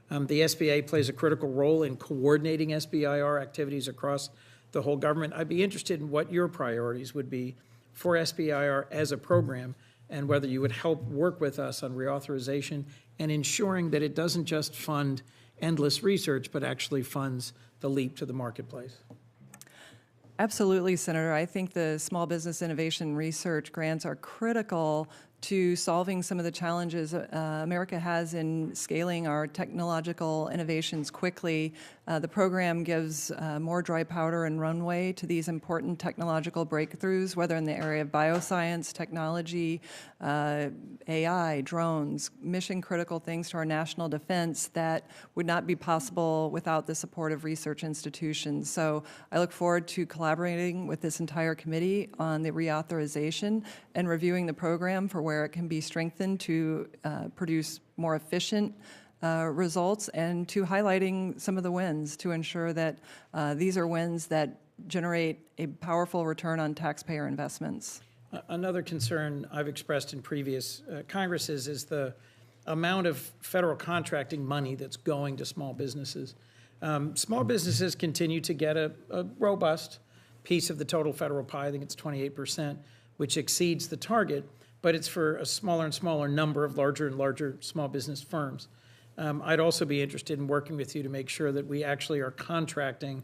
The SBA plays a critical role in coordinating SBIR activities across the whole government. I'd be interested in what your priorities would be for SBIR as a program, and whether you would help work with us on reauthorization and ensuring that it doesn't just fund endless research, but actually funds the leap to the marketplace. Absolutely, Senator. I think the Small Business Innovation Research grants are critical to solving some of the challenges America has in scaling our technological innovations quickly. The program gives more dry powder and runway to these important technological breakthroughs, whether in the area of bioscience, technology, AI, drones, mission-critical things to our national defense that would not be possible without the support of research institutions. So I look forward to collaborating with this entire committee on the reauthorization and reviewing the program for where it can be strengthened to produce more efficient results, and to highlighting some of the wins to ensure that these are wins that generate a powerful return on taxpayer investments. Another concern I've expressed in previous Congresses is the amount of federal contracting money that's going to small businesses. Small businesses continue to get a robust piece of the total federal pie. I think it's 28%, which exceeds the target, but it's for a smaller and smaller number of larger and larger small business firms. I'd also be interested in working with you to make sure that we actually are contracting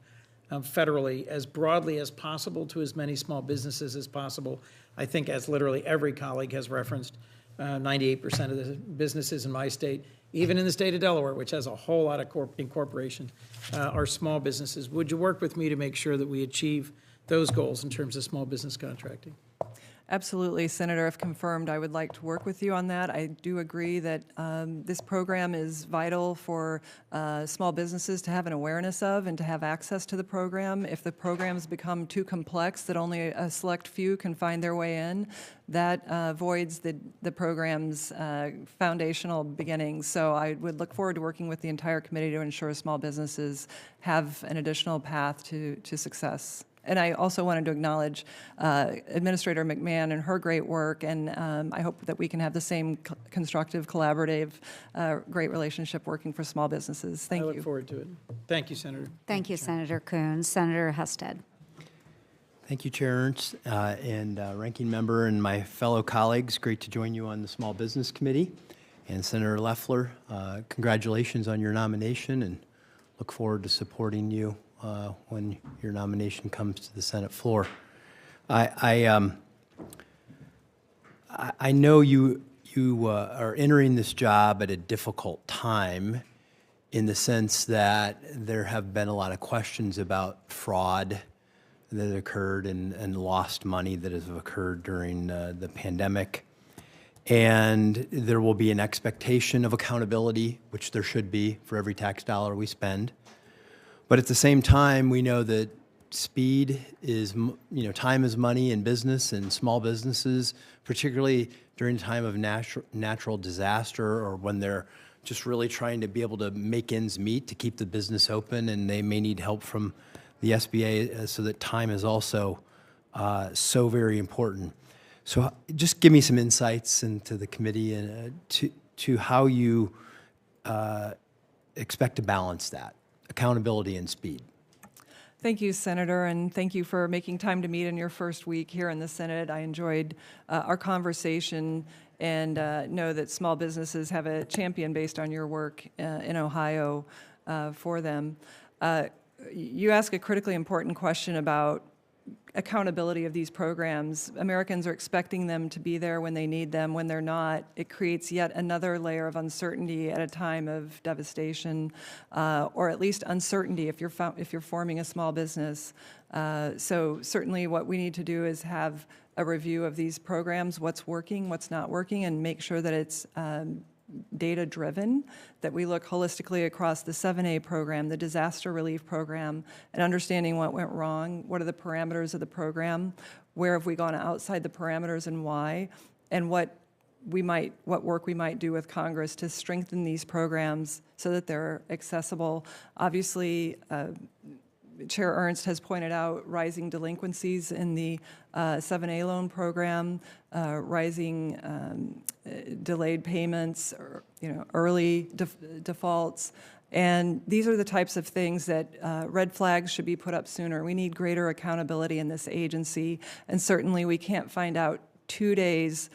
federally as broadly as possible to as many small businesses as possible. I think, as literally every colleague has referenced, 98% of the businesses in my state, even in the state of Delaware, which has a whole lot of incorporation, are small businesses. Would you work with me to make sure that we achieve those goals in terms of small business contracting? Absolutely, Senator. If confirmed, I would like to work with you on that. I do agree that this program is vital for small businesses to have an awareness of and to have access to the program. If the programs become too complex that only a select few can find their way in, that voids the program's foundational beginnings. So I would look forward to working with the entire committee to ensure small businesses have an additional path to success. And I also wanted to acknowledge Administrator McMahon and her great work, and I hope that we can have the same constructive, collaborative, great relationship working for small businesses. Thank you. I look forward to it. Thank you, Senator. Thank you, Senator Coons. Senator Husted. Thank you, Chair Ernst, and Ranking Member and my fellow colleagues. Great to join you on the Small Business Committee. And Senator Loeffler, congratulations on your nomination, and look forward to supporting you when your nomination comes to the Senate floor. I know you are entering this job at a difficult time, in the sense that there have been a lot of questions about fraud that occurred and lost money that has occurred during the pandemic. And there will be an expectation of accountability, which there should be for every tax dollar we spend. But at the same time, we know that speed is, time is money in business and small businesses, particularly during a time of natural disaster, or when they're just really trying to be able to make ends meet to keep the business open, and they may need help from the SBA, so that time is also so very important. So just give me some insights into the committee and to how you expect to balance that, accountability and speed. Thank you, Senator, and thank you for making time to meet in your first week here in the Senate. I enjoyed our conversation, and know that small businesses have a champion based on your work in Ohio for them. you ask a critically important question about accountability of these programs. Americans are expecting them to be there when they need them. When they're not, it creates yet another layer of uncertainty at a time of devastation, or at least uncertainty if you're forming a small business. So certainly what we need to do is have a review of these programs, what's working, what's not working, and make sure that it's data-driven, that we look holistically across the 7A program, the disaster relief program, and understanding what went wrong, what are the parameters of the program, where have we gone outside the parameters and why, and what work we might do with Congress to strengthen these programs so that they're accessible. Obviously, Chair Ernst has pointed out rising delinquencies in the 7A loan program, rising delayed payments, or, early defaults. And these are the types of things that red flags should be put up sooner. We need greater accountability in this agency. And certainly we can't find out 2 days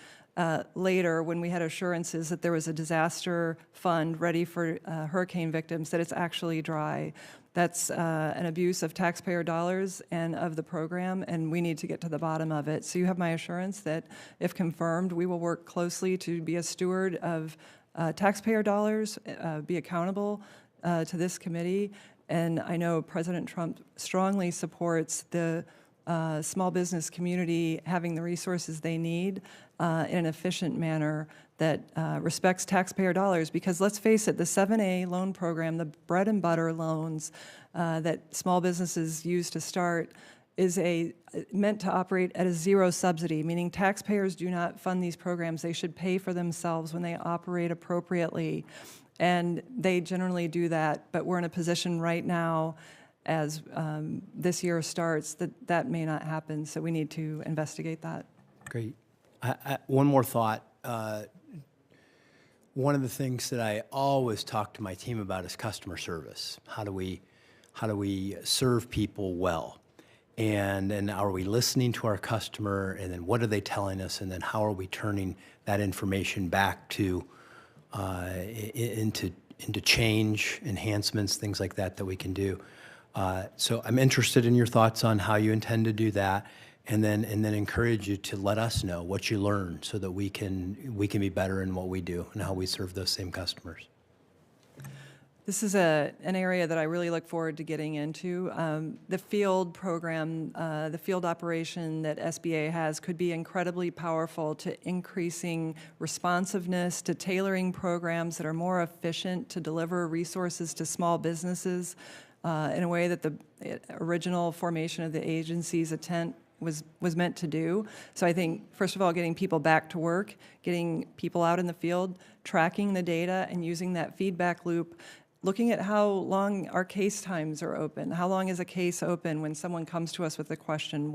later, when we had assurances that there was a disaster fund ready for hurricane victims, that it's actually dry. That's an abuse of taxpayer dollars and of the program, and we need to get to the bottom of it. So you have my assurance that, if confirmed, we will work closely to be a steward of taxpayer dollars, be accountable to this committee. And I know President Trump strongly supports the small business community having the resources they need in an efficient manner that respects taxpayer dollars. Because let's face it, the 7A loan program, the bread and butter loans that small businesses use to start, is meant to operate at a zero subsidy, meaning taxpayers do not fund these programs. They should pay for themselves when they operate appropriately. And they generally do that, but we're in a position right now, as this year starts, that may not happen, so we need to investigate that. Great. One more thought. One of the things that I always talk to my team about is customer service. How do we serve people well? And are we listening to our customer, and then what are they telling us, and then how are we turning that information back to into change, enhancements, things like that we can do. So I'm interested in your thoughts on how you intend to do that, and then encourage you to let us know what you learn so that we can be better in what we do and how we serve those same customers. This is an area that I really look forward to getting into. The field program, the field operation that SBA has could be incredibly powerful to increasing responsiveness, to tailoring programs that are more efficient to deliver resources to small businesses in a way that the original formation of the agency's intent was meant to do. So I think, first of all, getting people back to work, getting people out in the field, tracking the data and using that feedback loop, looking at how long our case times are open. How long is a case open when someone comes to us with a question?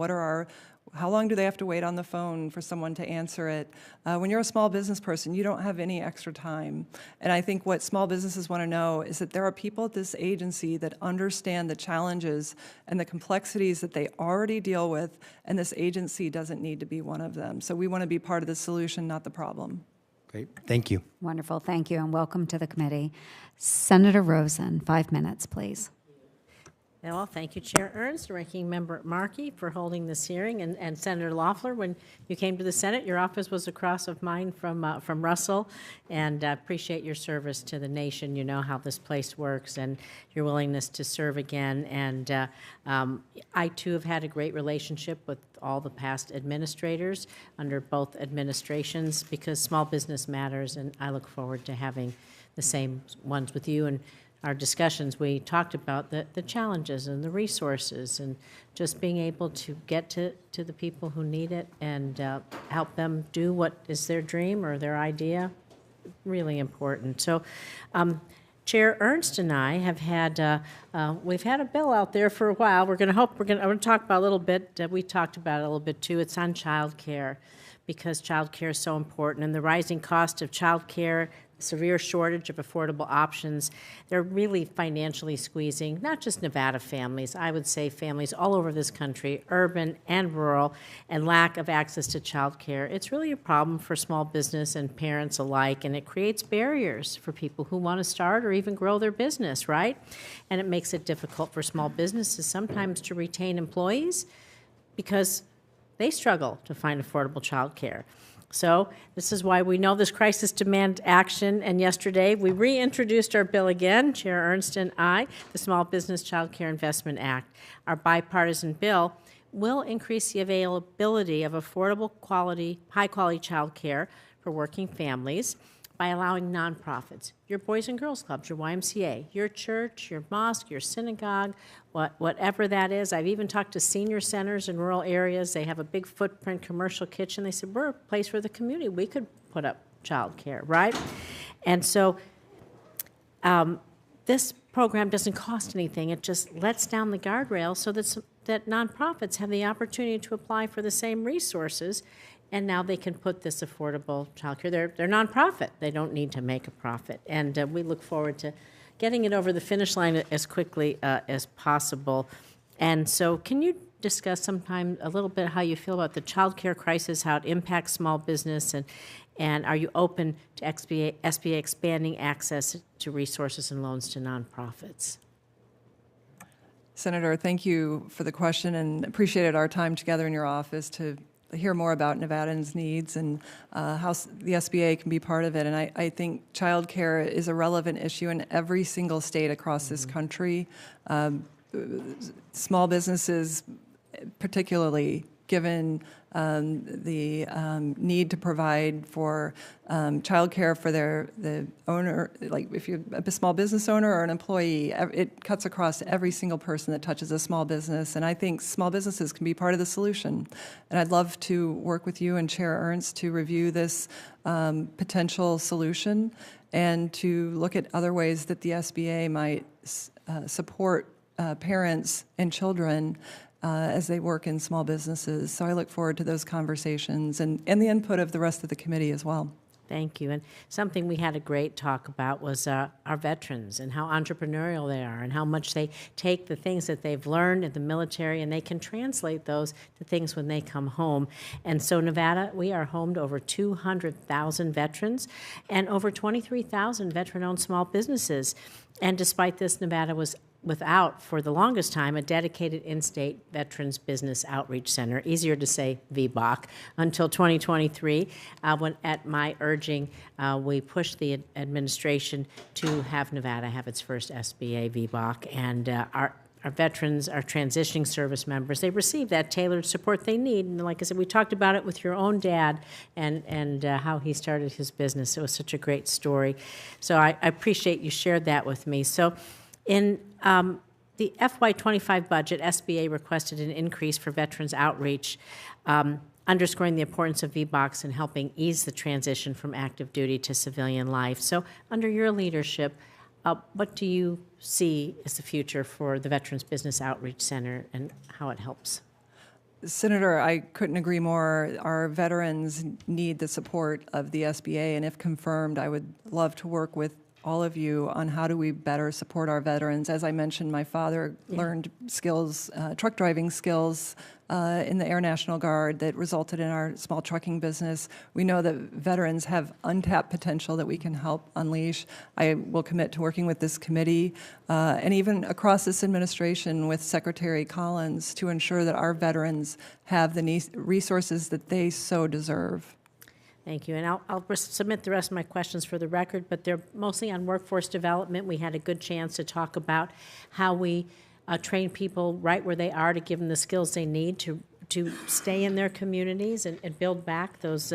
How long do they have to wait on the phone for someone to answer it? When you're a small business person, you don't have any extra time. And I think what small businesses want to know is that there are people at this agency that understand the challenges and the complexities that they already deal with, and this agency doesn't need to be one of them. So we want to be part of the solution, not the problem. Great. Thank you. Wonderful. Thank you, and welcome to the committee. Senator Rosen, 5 minutes, please. Well, thank you, Chair Ernst, Ranking Member Markey, for holding this hearing, and Senator Loeffler. When you came to the Senate, your office was across of mine from Russell, and appreciate your service to the nation. You know how this place works and your willingness to serve again. And I, too, have had a great relationship with all the past administrators under both administrations, because small business matters, and I look forward to having the same ones with you. And our discussions, we talked about the challenges and the resources, and just being able to get to the people who need it and help them do what is their dream or their idea. Really important. So Chair Ernst and I have had, we've had a bill out there for a while. I'm going to talk about a little bit, we talked about it a little bit too. It's on child care, because child care is so important, and the rising cost of child care, severe shortage of affordable options. They're really financially squeezing not just Nevada families, I would say families all over this country, urban and rural, and lack of access to child care. It's really a problem for small business and parents alike, and it creates barriers for people who want to start or even grow their business, right? And it makes it difficult for small businesses sometimes to retain employees because they struggle to find affordable child care. So this is why we know this crisis demands action, and yesterday we reintroduced our bill again, Chair Ernst and I, the Small Business Child Care Investment Act. Our bipartisan bill will increase the availability of affordable, high-quality child care for working families by allowing nonprofits, your Boys and Girls Clubs, your YMCA, your church, your mosque, your synagogue, whatever that is. I've even talked to senior centers in rural areas. They have a big footprint commercial kitchen. They said, we're a place for the community. We could put up child care, right? And so this program doesn't cost anything. It just lets down the guardrails so that nonprofits have the opportunity to apply for the same resources, and now they can put this affordable child care. They're nonprofit. They don't need to make a profit. And we look forward to getting it over the finish line as quickly as possible. And so can you discuss sometime a little bit how you feel about the child care crisis, how it impacts small business, and are you open to SBA expanding access to resources and loans to nonprofits? Senator, thank you for the question, and appreciated our time together in your office to hear more about Nevadans' needs and how the SBA can be part of it. And I think child care is a relevant issue in every single state across this country. Small businesses, particularly given the need to provide for child care for the owner, like if you're a small business owner or an employee, it cuts across every single person that touches a small business. And I think small businesses can be part of the solution. And I'd love to work with you and Chair Ernst to review this potential solution and to look at other ways that the SBA might support parents and children as they work in small businesses. So I look forward to those conversations and the input of the rest of the committee as well. Thank you. And something we had a great talk about was our veterans and how entrepreneurial they are and how much they take the things that they've learned in the military and they can translate those to things when they come home. And so Nevada, we are home to over 200,000 veterans and over 23,000 veteran-owned small businesses. And despite this, Nevada was without, for the longest time, a dedicated in-state Veterans Business Outreach Center, easier to say VBOC, until 2023, when at my urging, we pushed the administration to have Nevada have its first SBA VBOC, and our veterans, our transitioning service members, they receive that tailored support they need. And like I said, we talked about it with your own dad and how he started his business. It was such a great story. So I appreciate you shared that with me. So in the FY25 budget, SBA requested an increase for veterans outreach, underscoring the importance of VBOCs in helping ease the transition from active duty to civilian life. So under your leadership, what do you see as the future for the Veterans Business Outreach Center and how it helps? Senator, I couldn't agree more. Our veterans need the support of the SBA, and if confirmed, I would love to work with all of you on how do we better support our veterans. As I mentioned, my father learned skills, truck driving skills in the Air National Guard that resulted in our small trucking business. We know that veterans have untapped potential that we can help unleash. I will commit to working with this committee and even across this administration with Secretary Collins to ensure that our veterans have the resources that they so deserve. Thank you. And I'll submit the rest of my questions for the record, but they're mostly on workforce development. We had a good chance to talk about how we train people right where they are to give them the skills they need to stay in their communities and build back those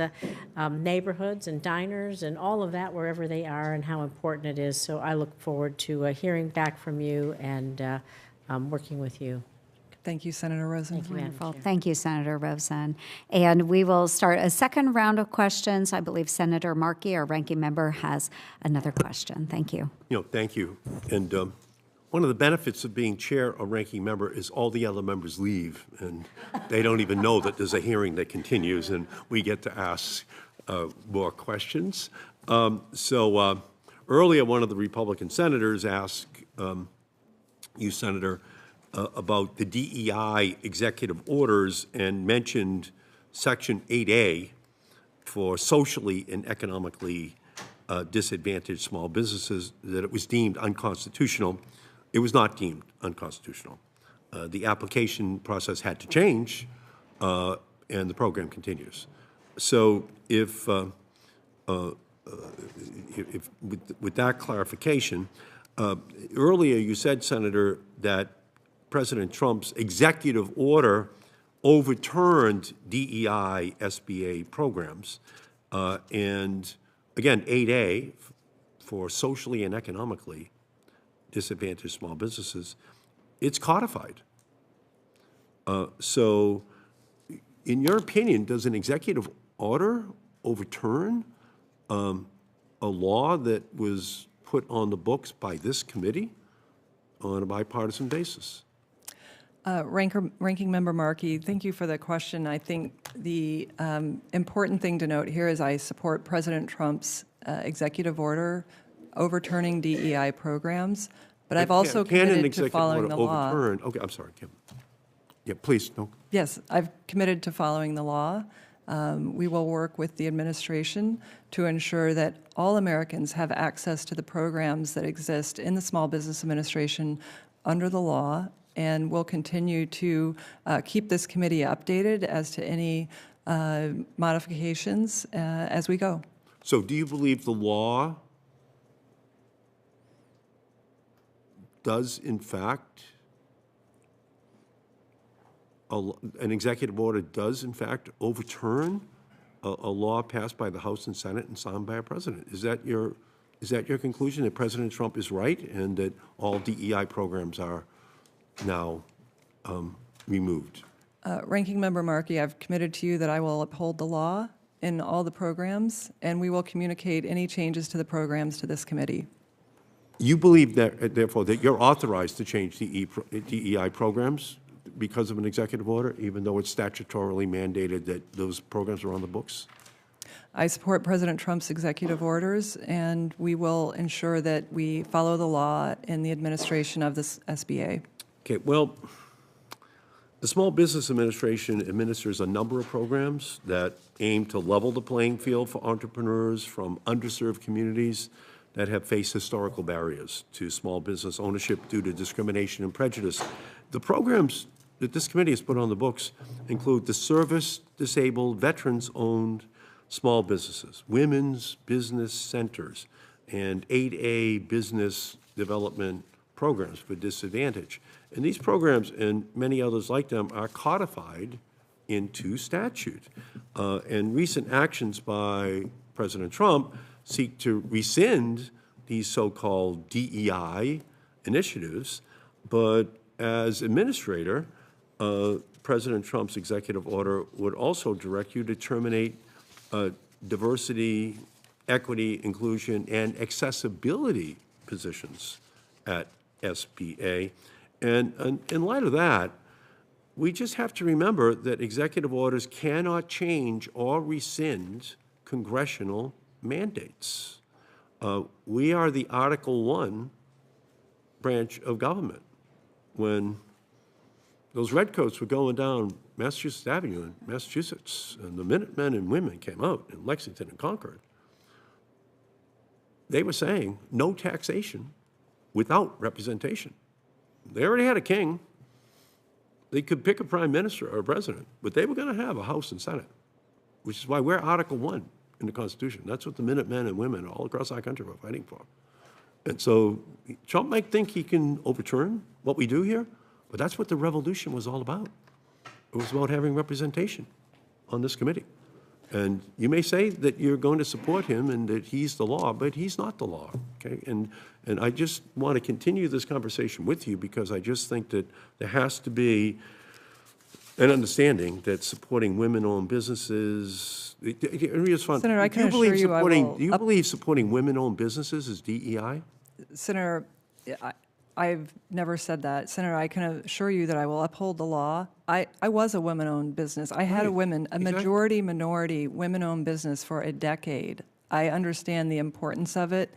neighborhoods and diners and all of that wherever they are and how important it is. So I look forward to hearing back from you and working with you. Thank you, Senator Rosen. Thank you, Wonderful. Thank you, Senator Rosen. And we will start a second round of questions. I believe Senator Markey, our ranking member, has another question. Thank you. Thank you. And one of the benefits of being chair or ranking member is all the other members leave, and they don't even know that there's a hearing that continues, and we get to ask more questions. Earlier, one of the Republican senators asked you, Senator, about the DEI executive orders and mentioned Section 8A for socially and economically disadvantaged small businesses, that it was deemed unconstitutional. It was not deemed unconstitutional. The application process had to change, and the program continues. So if with that clarification, earlier you said, Senator, that President Trump's executive order overturned DEI SBA programs. And again, 8A for socially and economically disadvantaged small businesses, it's codified. So in your opinion, does an executive order overturn a law that was put on the books by this committee on a bipartisan basis? Ranking Member Markey, thank you for the question. I think the important thing to note here is I support President Trump's executive order overturning DEI programs, but I've also committed to following the law. Okay, I'm sorry, Kim. Yeah, please, no. Yes, I've committed to following the law. We will work with the administration to ensure that all Americans have access to the programs that exist in the Small Business Administration under the law, and we'll continue to keep this committee updated as to any modifications as we go. So do you believe the law does, in fact, an executive order does, in fact, overturn a law passed by the House and Senate and signed by a president? Is that your conclusion, that President Trump is right and that all DEI programs are now removed? Ranking Member Markey, I've committed to you that I will uphold the law in all the programs, and we will communicate any changes to the programs to this committee. You believe that, therefore, that you're authorized to change DEI programs because of an executive order, even though it's statutorily mandated that those programs are on the books? I support President Trump's executive orders, and we will ensure that we follow the law in the administration of this SBA. Okay, well, the Small Business Administration administers a number of programs that aim to level the playing field for entrepreneurs from underserved communities that have faced historical barriers to small business ownership due to discrimination and prejudice. The programs that this committee has put on the books include the service-disabled, veterans-owned small businesses, women's business centers, and 8A business development programs for disadvantage. And these programs and many others like them are codified into statute. And recent actions by President Trump seek to rescind these so-called DEI initiatives, but as administrator, President Trump's executive order would also direct you to terminate diversity, equity, inclusion, and accessibility positions at SBA. And in light of that, we just have to remember that executive orders cannot change or rescind congressional mandates. We are the Article 1 branch of government. When those redcoats were going down Massachusetts Avenue in Massachusetts, and the Minutemen and women came out in Lexington and Concord, they were saying no taxation without representation. They already had a king. They could pick a prime minister or a president, but they were going to have a House and Senate, which is why we're Article 1 in the Constitution. That's what the Minutemen and women all across our country were fighting for. And so Trump might think he can overturn what we do here, but that's what the revolution was all about. It was about having representation on this committee. And you may say that you're going to support him and that he's the law, but he's not the law, okay? And I just want to continue this conversation with you because I just think that there has to be an understanding that supporting women-owned businesses. Senator, I can assure you I will. Do you believe supporting women-owned businesses is DEI? Senator, I've never said that. Senator, I can assure you that I will uphold the law. I was a women-owned business. I had a majority minority women-owned business for a decade. I understand the importance of it.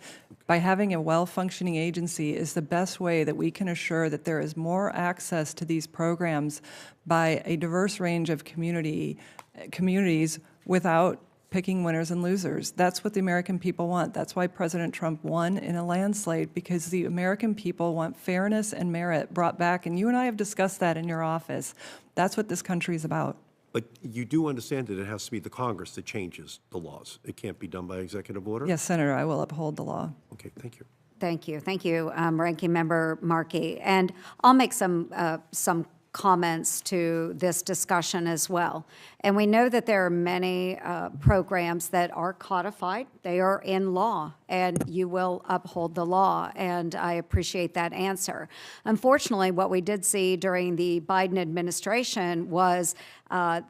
By having a well-functioning agency is the best way that we can assure that there is more access to these programs by a diverse range of communities without picking winners and losers. That's what the American people want. That's why President Trump won in a landslide, because the American people want fairness and merit brought back, and you and I have discussed that in your office. That's what this country is about. But you do understand that it has to be the Congress that changes the laws. It can't be done by executive order? Yes, Senator, I will uphold the law. Okay, thank you. Thank you. Thank you, Ranking Member Markey. And I'll make some comments to this discussion as well. And we know that there are many programs that are codified. They are in law, and you will uphold the law, and I appreciate that answer. Unfortunately, what we did see during the Biden administration was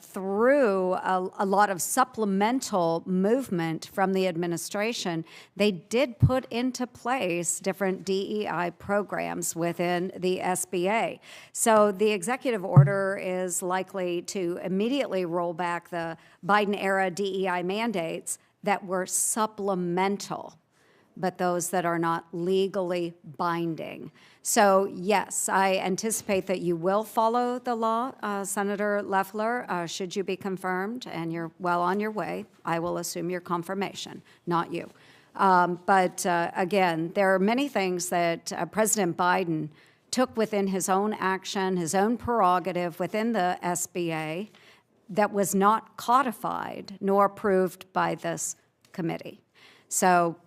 through a lot of supplemental movement from the administration, they did put into place different DEI programs within the SBA. So the executive order is likely to immediately roll back the Biden-era DEI mandates that were supplemental, but those that are not legally binding. So yes, I anticipate that you will follow the law, Senator Loeffler, should you be confirmed, and you're well on your way. I will assume your confirmation, not you. But again, there are many things that President Biden took within his own action, his own prerogative within the SBA that was not codified nor approved by this committee. So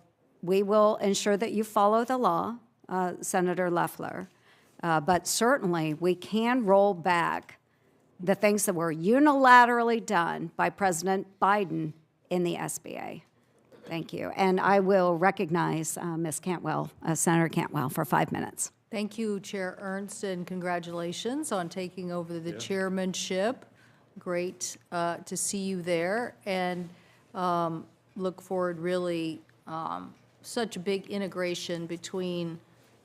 we will ensure that you follow the law, Senator Loeffler, but certainly we can roll back the things that were unilaterally done by President Biden in the SBA. Thank you. And I will recognize Ms. Cantwell, Senator Cantwell, for 5 minutes. Thank you, Chair Ernst, and congratulations on taking over the chairmanship. Great to see you there, and look forward really such a big integration between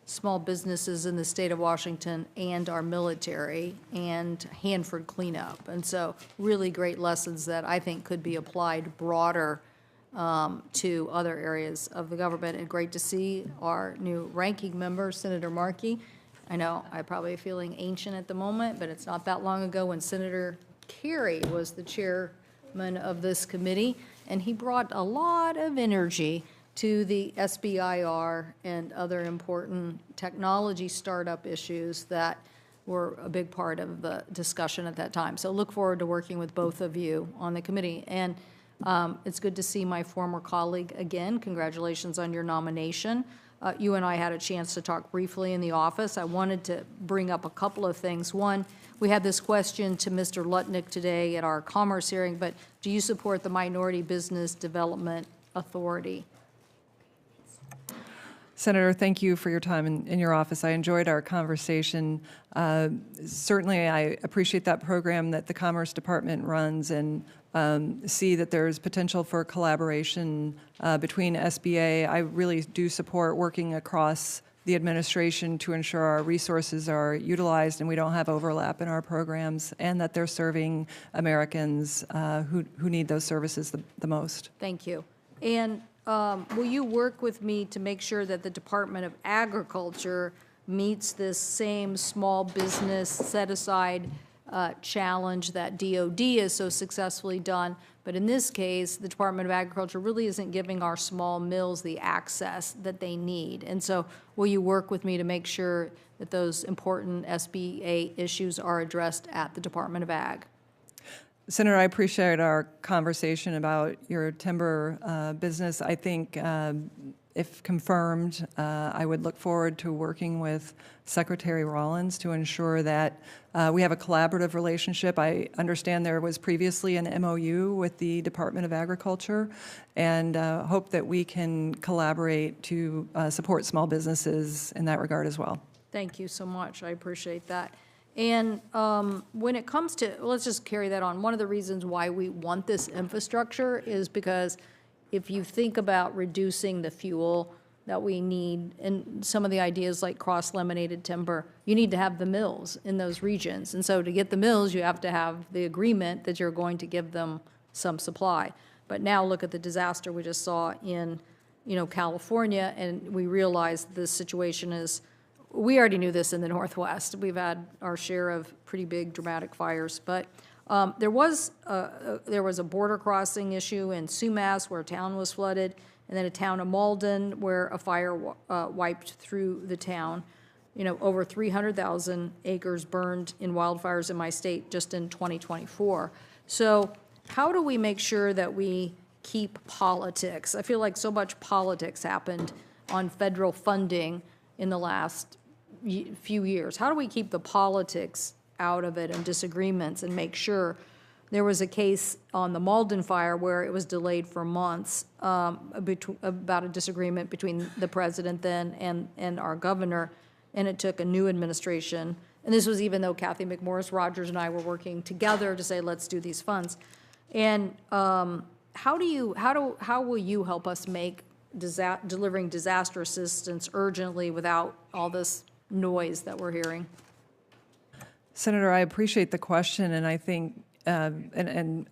small businesses in the state of Washington and our military and Hanford cleanup. And so really great lessons that I think could be applied broader to other areas of the government. And great to see our new ranking member, Senator Markey. I know I'm probably feeling ancient at the moment, but it's not that long ago when Senator Kerry was the chairman of this committee, and he brought a lot of energy to the SBIR and other important technology startup issues that were a big part of the discussion at that time. So look forward to working with both of you on the committee. And it's good to see my former colleague again. Congratulations on your nomination. You and I had a chance to talk briefly in the office. I wanted to bring up a couple of things. One, we had this question to Mr. Lutnick today at our Commerce hearing, but do you support the Minority Business Development Authority? Senator, thank you for your time in your office. I enjoyed our conversation. Certainly, I appreciate that program that the Commerce Department runs, and see that there's potential for collaboration between SBA. I really do support working across the administration to ensure our resources are utilized and we don't have overlap in our programs, and that they're serving Americans who need those services the most. Thank you. And will you work with me to make sure that the Department of Agriculture meets this same small business set-aside challenge that DOD has so successfully done? But in this case, the Department of Agriculture really isn't giving our small mills the access that they need. And so will you work with me to make sure that those important SBA issues are addressed at the Department of Ag? Senator, I appreciate our conversation about your timber business. I think if confirmed, I would look forward to working with Secretary Rollins to ensure that we have a collaborative relationship. I understand there was previously an MOU with the Department of Agriculture, and hope that we can collaborate to support small businesses in that regard as well. Thank you so much. I appreciate that. And when it comes to, let's just carry that on. One of the reasons why we want this infrastructure is because if you think about reducing the fuel that we need, and some of the ideas like cross-laminated timber, you need to have the mills in those regions. And so to get the mills, you have to have the agreement that you're going to give them some supply. But now look at the disaster we just saw in, California, and we realized the situation is, we already knew this in the Northwest. We've had our share of pretty big dramatic fires, but there was a border crossing issue in Sumas where a town was flooded, and then a town of Malden where a fire wiped through the town. Over 300,000 acres burned in wildfires in my state just in 2024. So how do we make sure that we keep politics? I feel like so much politics happened on federal funding in the last few years. How do we keep the politics out of it and disagreements and make sure? There was a case on the Malden fire where it was delayed for months about a disagreement between the president then and our governor, and it took a new administration. And this was even though Kathy McMorris Rogers and I were working together to say, let's do these funds. And how will you help us make delivering disaster assistance urgently without all this noise that we're hearing? Senator, I appreciate the question, and I think, and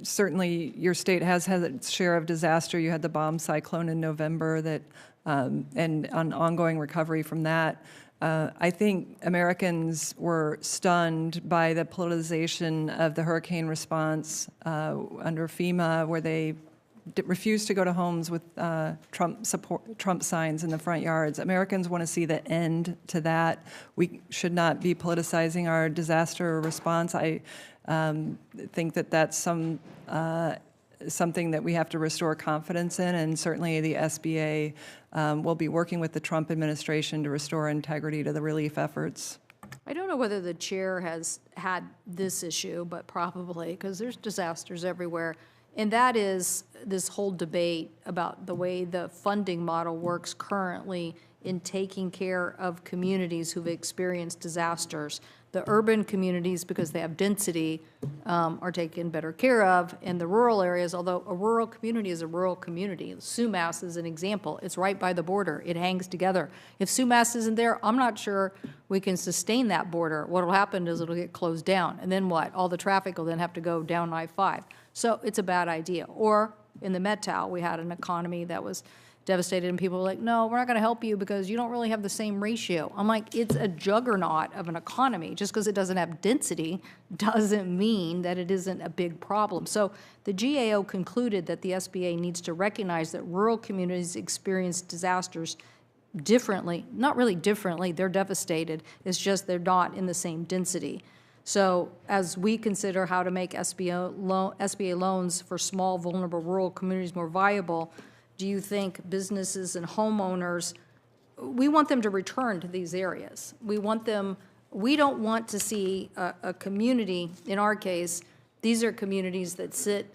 certainly your state has had its share of disaster. You had the bomb cyclone in November that, and on ongoing recovery from that. I think Americans were stunned by the politicization of the hurricane response under FEMA, where they refused to go to homes with Trump signs in the front yards. Americans want to see the end to that. We should not be politicizing our disaster response. I think that that's something that we have to restore confidence in, and certainly the SBA will be working with the Trump administration to restore integrity to the relief efforts. I don't know whether the chair has had this issue, but probably, because there's disasters everywhere. And that is this whole debate about the way the funding model works currently in taking care of communities who've experienced disasters. The urban communities, because they have density, are taken better care of, and the rural areas, although a rural community is a rural community. Sumas is an example. It's right by the border. It hangs together. If Sumas isn't there, I'm not sure we can sustain that border. What will happen is it'll get closed down, and then what? All the traffic will then have to go down I-5. So it's a bad idea. Or in the Met-Tal, we had an economy that was devastated, and people were like, no, we're not going to help you because you don't really have the same ratio. I'm like, it's a juggernaut of an economy. Just because it doesn't have density doesn't mean that it isn't a big problem. So the GAO concluded that the SBA needs to recognize that rural communities experience disasters differently. Not really differently, they're devastated. It's just they're not in the same density. So as we consider how to make SBA loans for small, vulnerable rural communities more viable, do you think businesses and homeowners, we want them to return to these areas. We don't want to see a community, in our case, these are communities that sit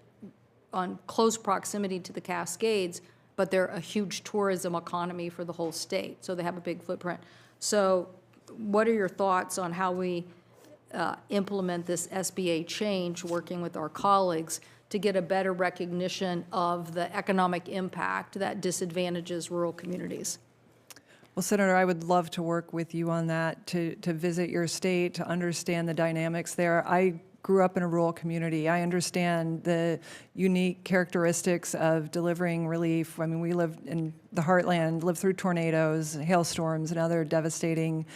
on close proximity to the Cascades, but they're a huge tourism economy for the whole state, so they have a big footprint. So what are your thoughts on how we implement this SBA change, working with our colleagues, to get a better recognition of the economic impact that disadvantages rural communities? Well, Senator, I would love to work with you on that, to visit your state, to understand the dynamics there. I grew up in a rural community. I understand the unique characteristics of delivering relief. I mean, we lived in the heartland, lived through tornadoes, hailstorms, and other devastating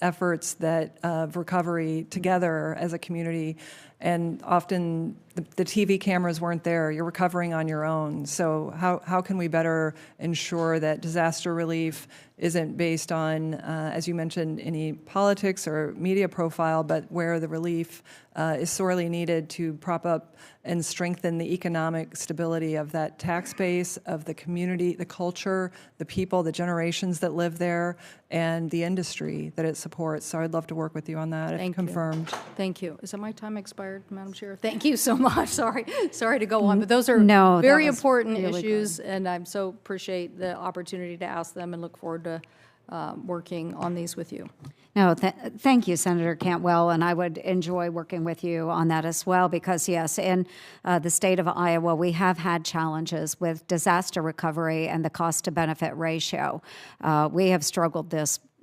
efforts that of recovery together as a community. And often the TV cameras weren't there. You're recovering on your own. So how can we better ensure that disaster relief isn't based on, as you mentioned, any politics or media profile, but where the relief is sorely needed to prop up and strengthen the economic stability of that tax base, of the community, the culture, the people, the generations that live there, and the industry that it supports. So I'd love to work with you on that, if confirmed. Thank you. Is that my time expired, Madam Chair? Thank you so much. Sorry to go on, but those are very important issues, and I so appreciate the opportunity to ask them and look forward to working on these with you. No, thank you, Senator Cantwell, and I would enjoy working with you on that as well because, yes, in the state of Iowa, we have had challenges with disaster recovery and the cost-to-benefit ratio. We have struggled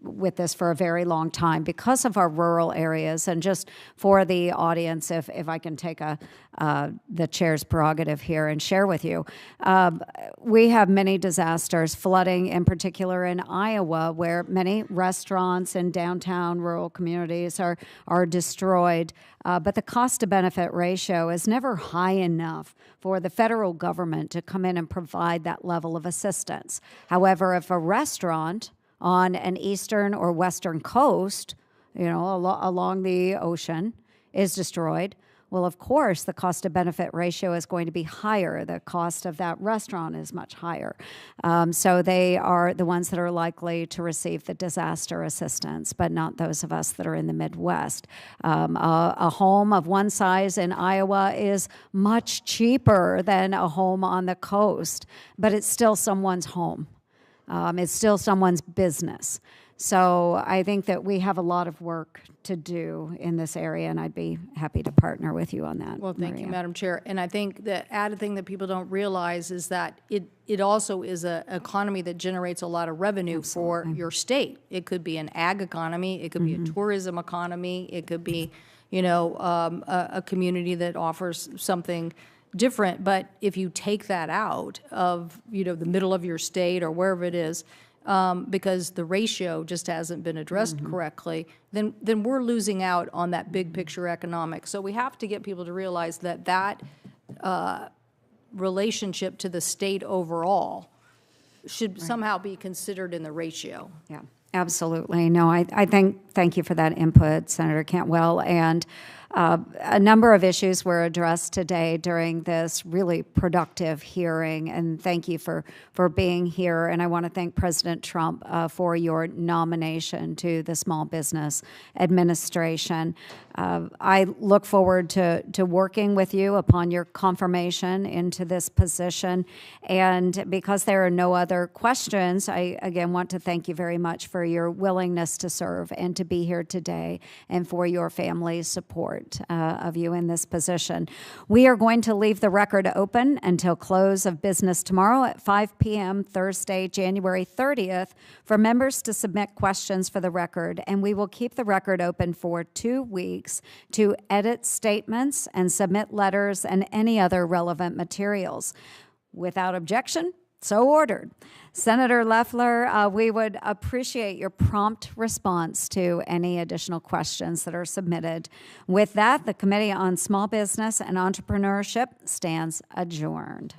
with this for a very long time because of our rural areas. And just for the audience, if I can take the chair's prerogative here and share with you, we have many disasters, flooding in particular in Iowa, where many restaurants in downtown rural communities are destroyed. But the cost-to-benefit ratio is never high enough for the federal government to come in and provide that level of assistance. However, if a restaurant on an eastern or western coast, along the ocean, is destroyed, well, of course, the cost-to-benefit ratio is going to be higher. The cost of that restaurant is much higher. So they are the ones that are likely to receive the disaster assistance, but not those of us that are in the Midwest. A home of one size in Iowa is much cheaper than a home on the coast, but it's still someone's home. It's still someone's business. So I think that we have a lot of work to do in this area, and I'd be happy to partner with you on that. Well, thank you, Maria. Madam Chair. And I think the added thing that people don't realize is that it also is an economy that generates a lot of revenue for your state. It could be an ag economy, it could be a tourism economy, it could be, a community that offers something different. But if you take that out of, the middle of your state or wherever it is, because the ratio just hasn't been addressed correctly, then we're losing out on that big picture economics. So we have to get people to realize that relationship to the state overall should somehow be considered in the ratio. Yeah, absolutely. No, I thank you for that input, Senator Cantwell. And a number of issues were addressed today during this really productive hearing, and thank you for being here. And I want to thank President Trump for your nomination to the Small Business Administration. I look forward to working with you upon your confirmation into this position. And because there are no other questions, I again want to thank you very much for your willingness to serve and to be here today, and for your family's support of you in this position. We are going to leave the record open until close of business tomorrow at 5 p.m. Thursday, January 30th, for members to submit questions for the record, and we will keep the record open for 2 weeks to edit statements and submit letters and any other relevant materials. Without objection, so ordered. Senator Loeffler, we would appreciate your prompt response to any additional questions that are submitted. With that, the Committee on Small Business and Entrepreneurship stands adjourned.